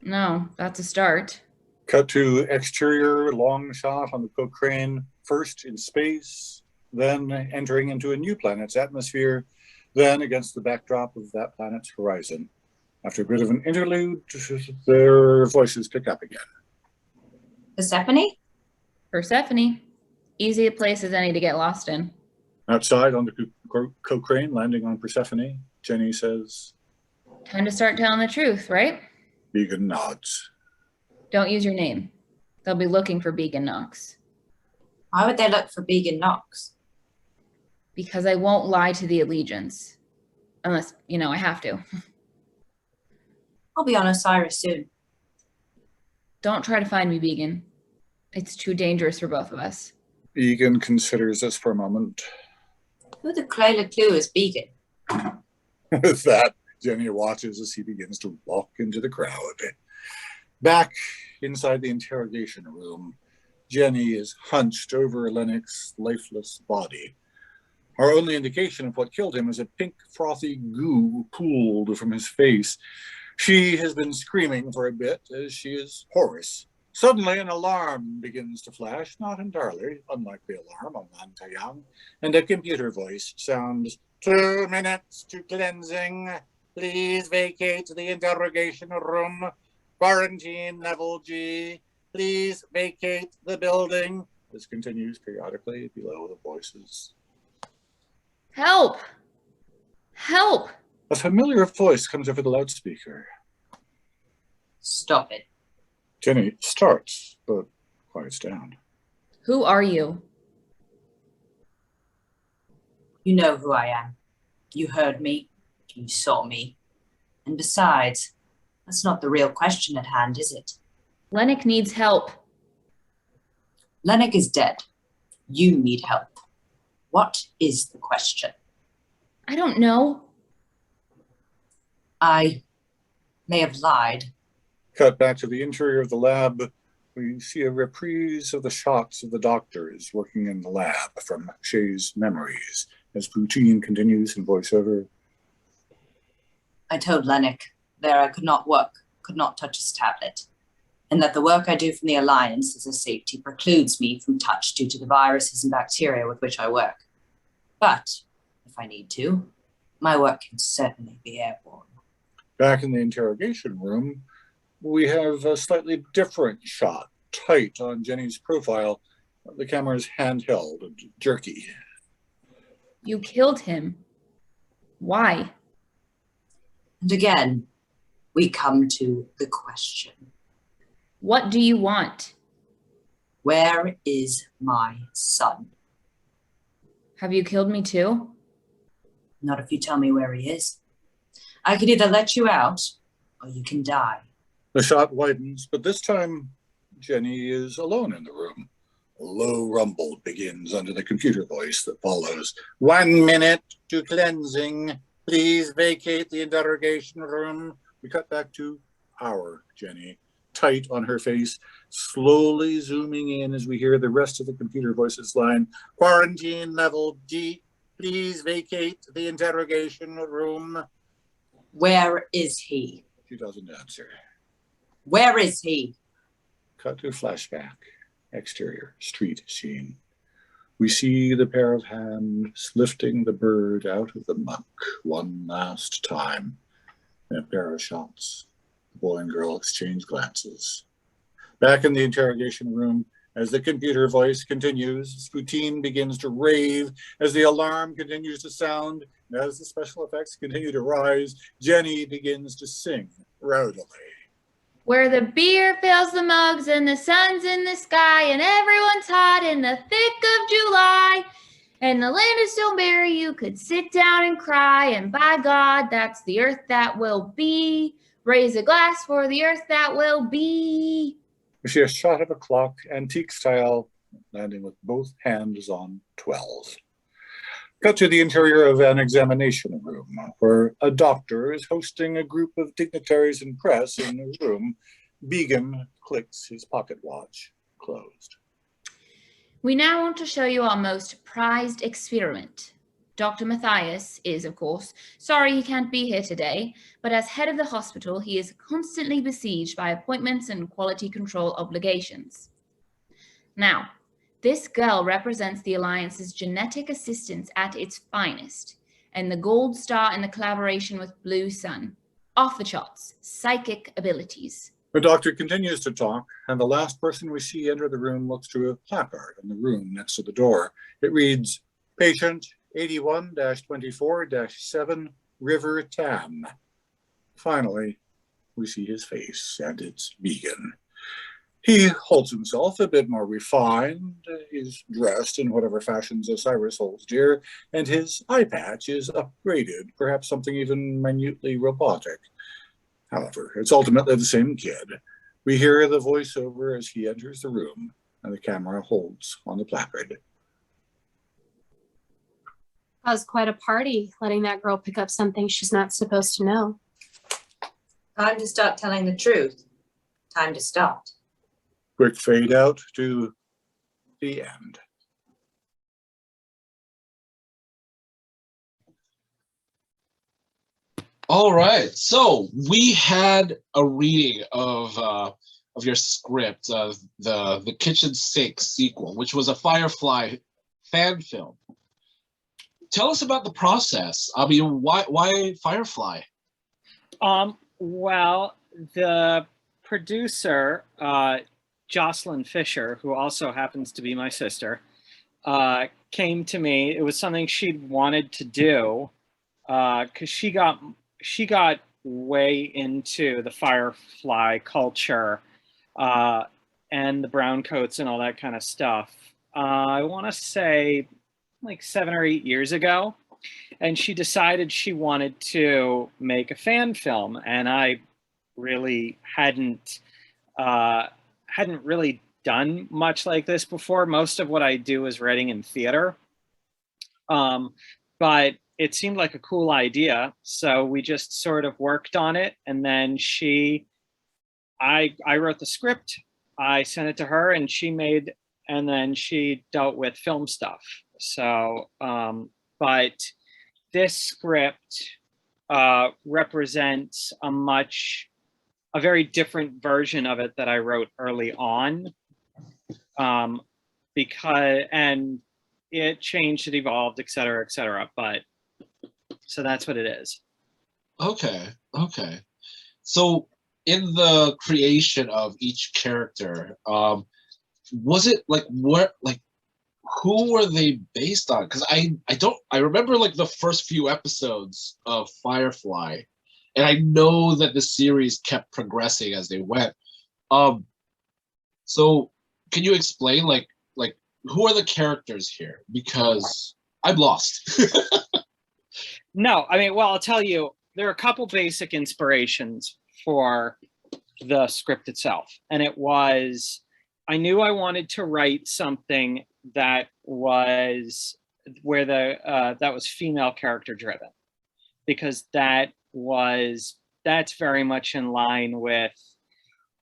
No, that's a start. Cut to exterior long shot on the Cochrane, first in space, then entering into a new planet's atmosphere, then against the backdrop of that planet's horizon. After a bit of an interlude, their voices pick up again. Persephone? Persephone. Easy a place as any to get lost in. Outside on the Cochrane, landing on Persephone, Jenny says, Time to start telling the truth, right? Began nods. Don't use your name. They'll be looking for Began Knox. Why would they look for Began Knox? Because I won't lie to the Allegiance. Unless, I have to. I'll be on Osiris soon. Don't try to find me, Began. It's too dangerous for both of us. Began considers this for a moment. Who the Clayla Clue is Began? With that, Jenny watches as he begins to walk into the crowd. Back inside the interrogation room, Jenny is hunched over Lennox's lifeless body. Our only indication of what killed him is a pink, frothy goo pooled from his face. She has been screaming for a bit as she is hoarse. Suddenly, an alarm begins to flash, not entirely unlike the alarm on Lantayang, and a computer voice sounds, 2 minutes to cleansing. Please vacate the interrogation room. Quarantine level G. Please vacate the building. This continues periodically below the voices. Help! Help! A familiar voice comes over the loudspeaker. Stop it. Jenny starts, but quiets down. Who are you? You know who I am. You heard me. You saw me. And besides, that's not the real question at hand, is it? Lennox needs help. Lennox is dead. You need help. What is the question? I don't know. I may have lied. Cut back to the interior of the lab. We see a reprise of the shots of the doctors working in the lab from Shay's memories as Poutine continues in voiceover. I told Lennox there I could not work, could not touch his tablet, and that the work I do from the Alliance as a safety precludes me from touch due to the viruses and bacteria with which I work. But if I need to, my work can certainly be airborne. Back in the interrogation room, we have a slightly different shot, tight on Jenny's profile. The camera's handheld and jerky. You killed him. Why? And again, we come to the question. What do you want? Where is my son? Have you killed me too? Not if you tell me where he is. I can either let you out, or you can die. The shot widens, but this time Jenny is alone in the room. A low rumble begins under the computer voice that follows. 1 minute to cleansing. Please vacate the interrogation room. We cut back to our Jenny, tight on her face, slowly zooming in as we hear the rest of the computer voices line. Quarantine level D, please vacate the interrogation room. Where is he? She doesn't answer. Where is he? Cut to flashback. Exterior, street scene. We see the pair of hands lifting the bird out of the muck one last time. In a pair of shots. The boy and girl exchange glances. Back in the interrogation room, as the computer voice continues, Spoutine begins to rave as the alarm continues to sound, and as the special effects continue to rise, Jenny begins to sing rowdily. Where the beer fills the mugs and the sun's in the sky and everyone's hot in the thick of July. And the land is so bare you could sit down and cry. And by God, that's the earth that will be. Raise a glass for the earth that will be. We see a shot of a clock, antique style, landing with both hands on 12. Cut to the interior of an examination room, where a doctor is hosting a group of dignitaries and press in the room. Began clicks his pocket watch, closed. We now want to show you our most prized experiment. Dr. Matthias is, of course, sorry he can't be here today, but as head of the hospital, he is constantly besieged by appointments and quality control obligations. Now, this girl represents the Alliance's genetic assistance at its finest, and the gold star in the collaboration with Blue Sun. Off the charts, psychic abilities. The doctor continues to talk, and the last person we see enter the room looks to a placard in the room next to the door. It reads, Patient 81-24-7, River Tam. Finally, we see his face, and it's Began. He holds himself a bit more refined. He's dressed in whatever fashions Osiris holds dear, and his eye patch is upgraded, perhaps something even minutely robotic. However, it's ultimately the same kid. We hear the voiceover as he enters the room, and the camera holds on the placard. That was quite a party, letting that girl pick up something she's not supposed to know. Time to start telling the truth. Time to start. Quick fade out to the end. All right, so we had a reading of your script, the Kitchen Sink sequel, which was a Firefly fan film. Tell us about the process. I mean, why Firefly? Well, the producer, Jocelyn Fisher, who also happens to be my sister, came to me. It was something she'd wanted to do because she got way into the Firefly culture and the brown coats and all that kind of stuff. I want to say like 7 or 8 years ago, and she decided she wanted to make a fan film, and I really hadn't really done much like this before. Most of what I do is writing in theater, but it seemed like a cool idea, so we just sort of worked on it, and then I wrote the script, I sent it to her, and and then she dealt with film stuff. So, but this script represents a very different version of it that I wrote early on, and it changed, it evolved, et cetera, but so that's what it is. Okay. So in the creation of each character, was it who were they based on? Because I remember like the first few episodes of Firefly, and I know that the series kept progressing as they went. So can you explain like who are the characters here? Because I'm lost. No, I mean, well, I'll tell you, there are a couple basic inspirations for the script itself. And it was, I knew I wanted to write something that was that was female character driven, because that's very much in line with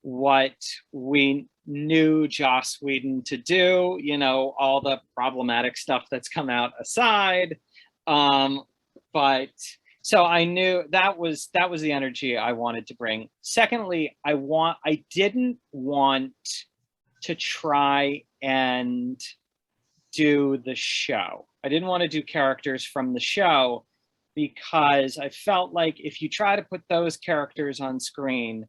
what we knew Joss Whedon to do, you know, all the problematic stuff that's come out aside. But so I knew that was the energy I wanted to bring. Secondly, I didn't want to try and do the show. I didn't want to do characters from the show because I felt like if you try to put those characters on screen,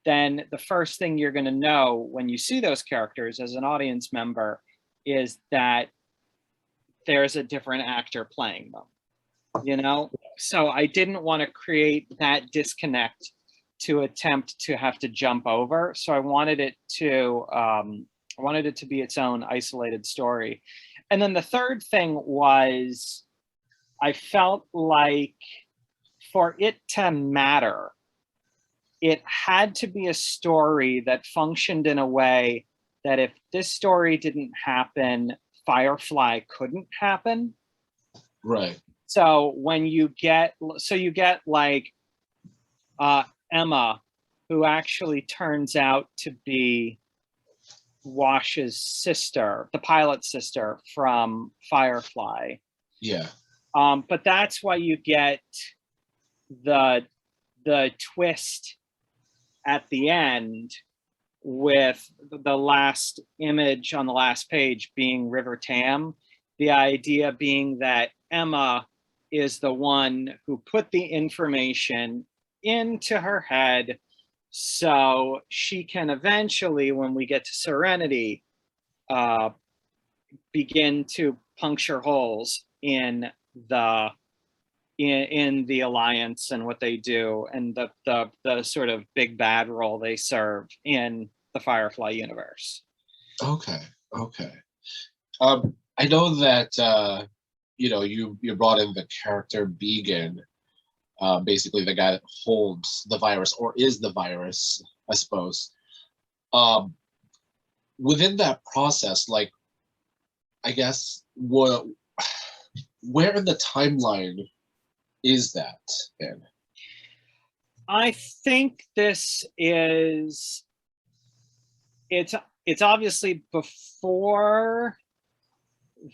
then the first thing you're going to know when you see those characters as an audience member is that there's a different actor playing them, you know? So I didn't want to create that disconnect to attempt to have to jump over. So I wanted it to be its own isolated story. And then the third thing was, I felt like for it to matter, it had to be a story that functioned in a way that if this story didn't happen, Firefly couldn't happen. Right. So when you get like Emma, who actually turns out to be Wash's sister, the pilot sister from Firefly. Yeah. But that's why you get the twist at the end with the last image on the last page being River Tam. The idea being that Emma is the one who put the information into her head so she can eventually, when we get to Serenity, begin to puncture holes in the Alliance and what they do and the sort of big bad role they serve in the Firefly universe. Okay. I know that you brought in the character Began, basically the guy that holds the virus or is the virus, I suppose. Within that process, like, I guess where in the timeline is that in? I think this is it's obviously before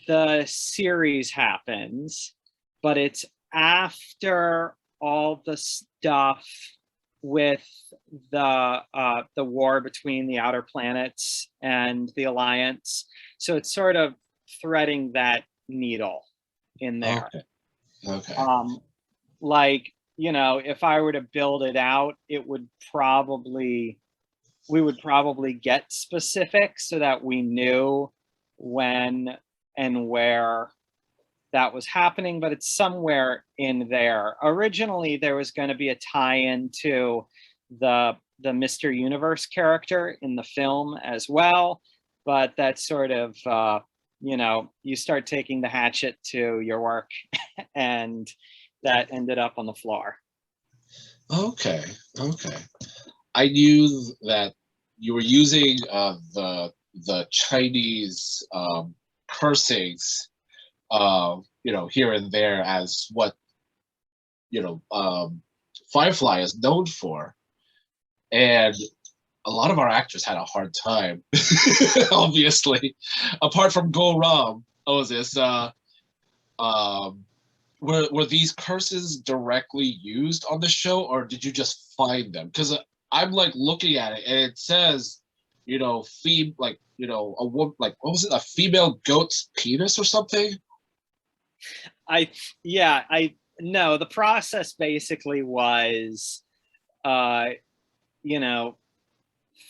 the series happens, but it's after all the stuff with the war between the outer planets and the Alliance. So it's sort of threading that needle in there. Okay. Like, you know, if I were to build it out, we would probably get specific so that we knew when and where that was happening, but it's somewhere in there. Originally, there was going to be a tie-in to the Mr. Universe character in the film as well, but that's sort of, you start taking the hatchet to your work and that ended up on the floor. Okay. I knew that you were using the Chinese cursings, here and there as what Firefly is known for, and a lot of our actors had a hard time, obviously, apart from Go Ram. Were these curses directly used on the show, or did you just find them? Because I'm like looking at it and it says, a woman, like, what was it, a female goat's penis or something? No, the process basically was,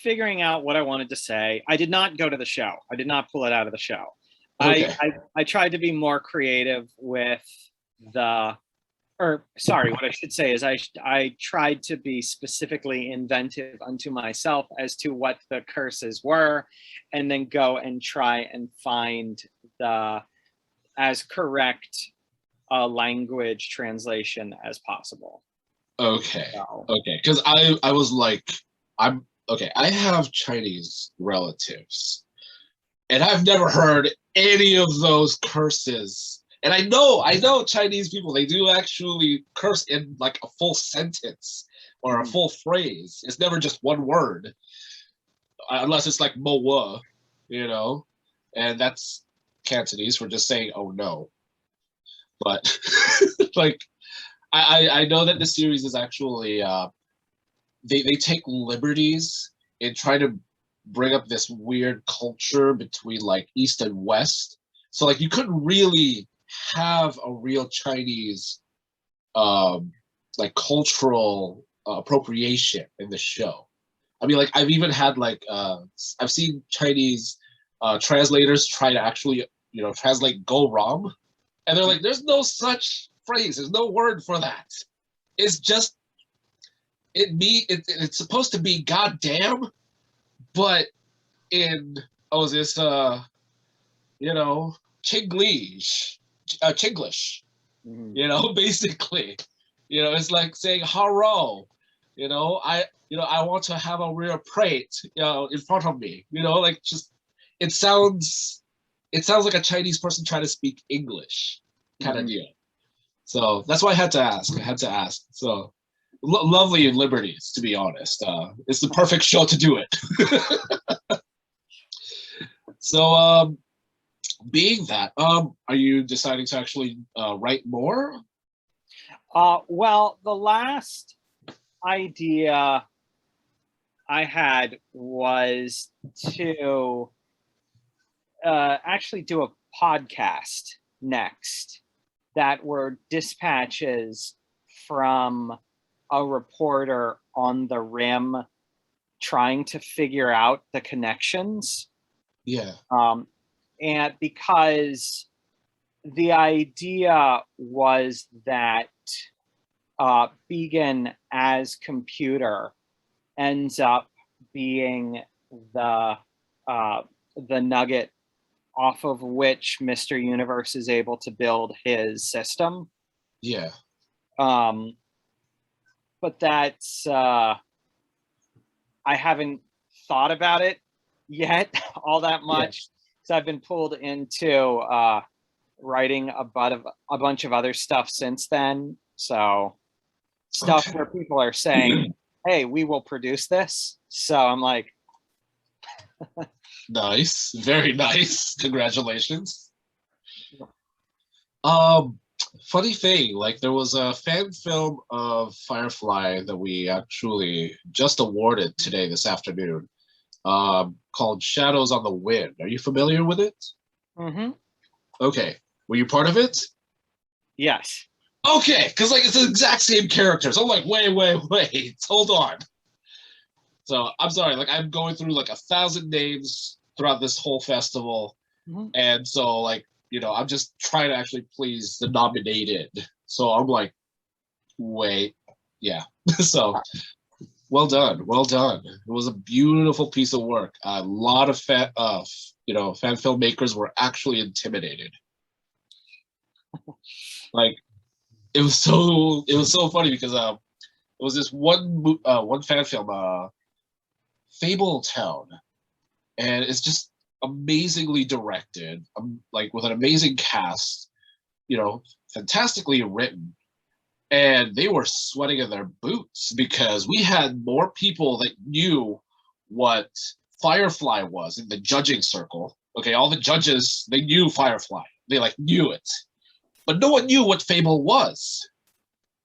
figuring out what I wanted to say. I did not go to the show. I did not pull it out of the show. Okay. I tried to be more creative with what I should say is I tried to be specifically inventive unto myself as to what the curses were, and then go and try and find the as correct language translation as possible. Okay. So, Okay. Because I was like, I have Chinese relatives, and I've never heard any of those curses And I know Chinese people, they do actually curse in like a full sentence or a full phrase. It's never just one word, unless it's like mo wo, you know, and that's Cantonese for just saying oh no. But like I know that the series is actually they take liberties in trying to bring up this weird culture between like East and West. So like you couldn't really have a real Chinese like cultural appropriation in the show. I mean, like I've even had like I've seen Chinese translators try to actually translate "go rom," and they're like, "There's no such phrase. There's no word for that. It's just it's supposed to be goddamn, but in this Chinglish, Chinglish, basically, it's like saying haro, I want to have a real plate, in front of me, like just it sounds like a Chinese person trying to speak English kind of deal. So that's why I had to ask. So lovely liberties, to be honest. It's the perfect show to do it. So being that, are you deciding to actually write more? Well, the last idea I had was to actually do a podcast next that were dispatches from a reporter on the rim trying to figure out the connections. Yeah. And because the idea was that Began as computer ends up being the nugget off of which Mr. Universe is able to build his system. Yeah. But that's I haven't thought about it yet all that much. So I've been pulled into writing a bunch of other stuff since then. So stuff where people are saying, hey, we will produce this. So I'm like, nice, very nice. Congratulations. Funny thing, like there was a fan film of Firefly that we actually just awarded this afternoon, called Shadows on the Wind. Are you familiar with it? mm-hmm. Okay. Were you part of it? Yes. Okay, because like it's the exact same characters. I'm like, wait, hold on. So I'm sorry, like I'm going through like 1,000 names throughout this whole festival. And so like, I'm just trying to actually please the nominated. So I'm like, wait, yeah. So well done. It was a beautiful piece of work. A lot of fan filmmakers were actually intimidated. Like it was so funny because it was this one fan film, Fable Town, and it's just amazingly directed, like with an amazing cast, fantastically written, and they were sweating in their boots because we had more people that knew what Firefly was in the judging circle. Okay, all the judges, they knew Firefly, they like knew it, but no one knew what Fable was.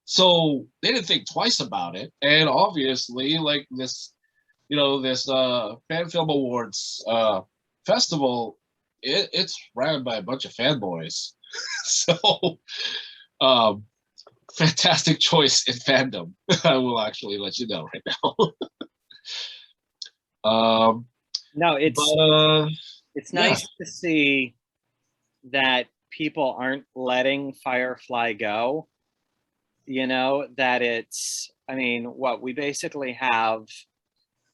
So they didn't think twice about it, and obviously, like this Fan Film Awards festival, it's ran by a bunch of fanboys. So, fantastic choice in fandom. I will actually let you know right now. No, it's nice to see that people aren't letting Firefly go. That we basically have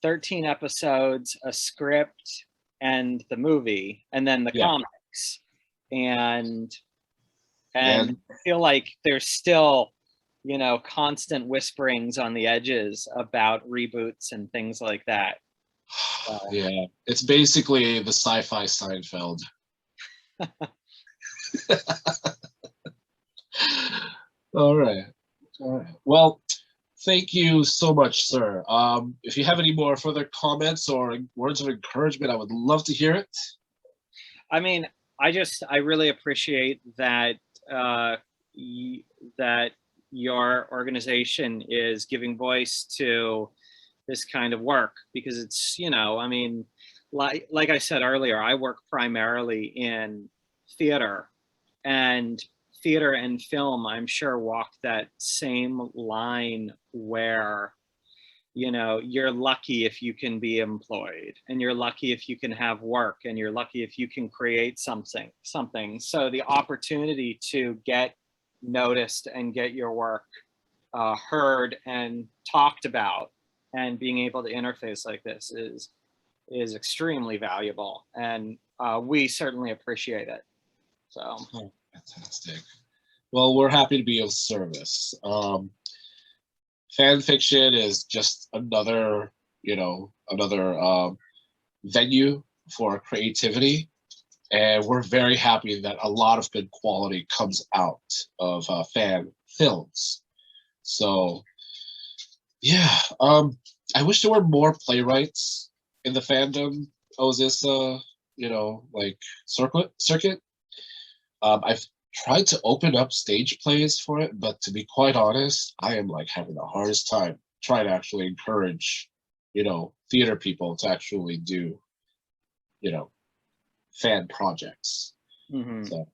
13 episodes, a script, and the movie, and then the comics. And I feel like there's still, constant whisperings on the edges about reboots and things like that. Yeah, it's basically the sci-fi Seinfeld. All right. All right. Well, thank you so much, sir. If you have any more further comments or words of encouragement, I would love to hear it. I mean, I really appreciate that that your organization is giving voice to this kind of work, because it's, I mean, like I said earlier, I work primarily in theater, and theater and film, I'm sure, walk that same line where, you're lucky if you can be employed, and you're lucky if you can have work, and you're lucky if you can create something. So the opportunity to get noticed and get your work heard and talked about, and being able to interface like this is extremely valuable, and we certainly appreciate it. So. Oh, fantastic. Well, we're happy to be of service. Fan fiction is just another, venue for creativity, and we're very happy that a lot of good quality comes out of fan films. So, yeah, I wish there were more playwrights in the fandom. Ozissa, circuit. I've tried to open up stage plays for it, but to be quite honest, I am having the hardest time trying to actually encourage, theater people to actually do, fan projects. Mm-hmm. So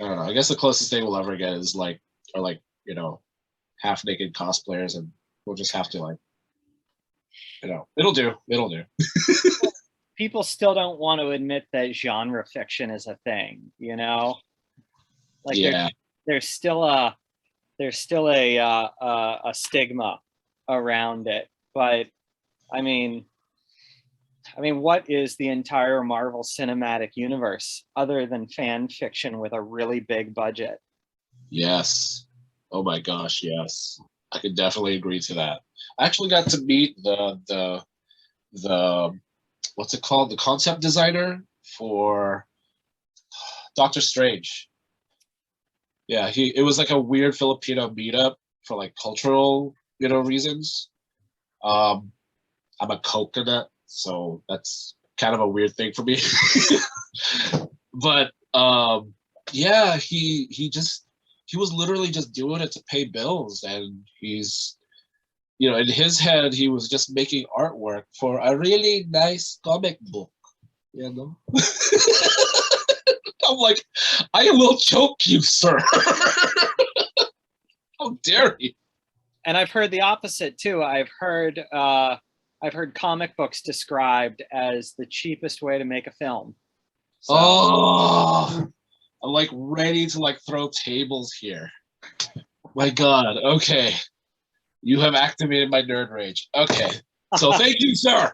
I don't know. I guess the closest thing we'll ever get is half naked cosplayers, and we'll just have to it'll do. People still don't want to admit that genre fiction is a thing, Yeah. there's still a stigma around it. But I mean, what is the entire Marvel Cinematic Universe other than fan fiction with a really big budget? Yes. Oh my gosh, yes. I could definitely agree to that. I actually got to meet the what's it called? The concept designer for Doctor Strange. Yeah, it was like a weird Filipino meetup for cultural, reasons. I'm a coconut, so that's kind of a weird thing for me. But yeah, he was literally just doing it to pay bills, and he's in his head he was just making artwork for a really nice comic book. I'm like, I will choke you, sir. How dare you? And I've heard the opposite too. I've heard comic books described as the cheapest way to make a film. So. Oh, I'm ready to throw tables here. My God. Okay. You have activated my nerd rage. Okay. So thank you, sir.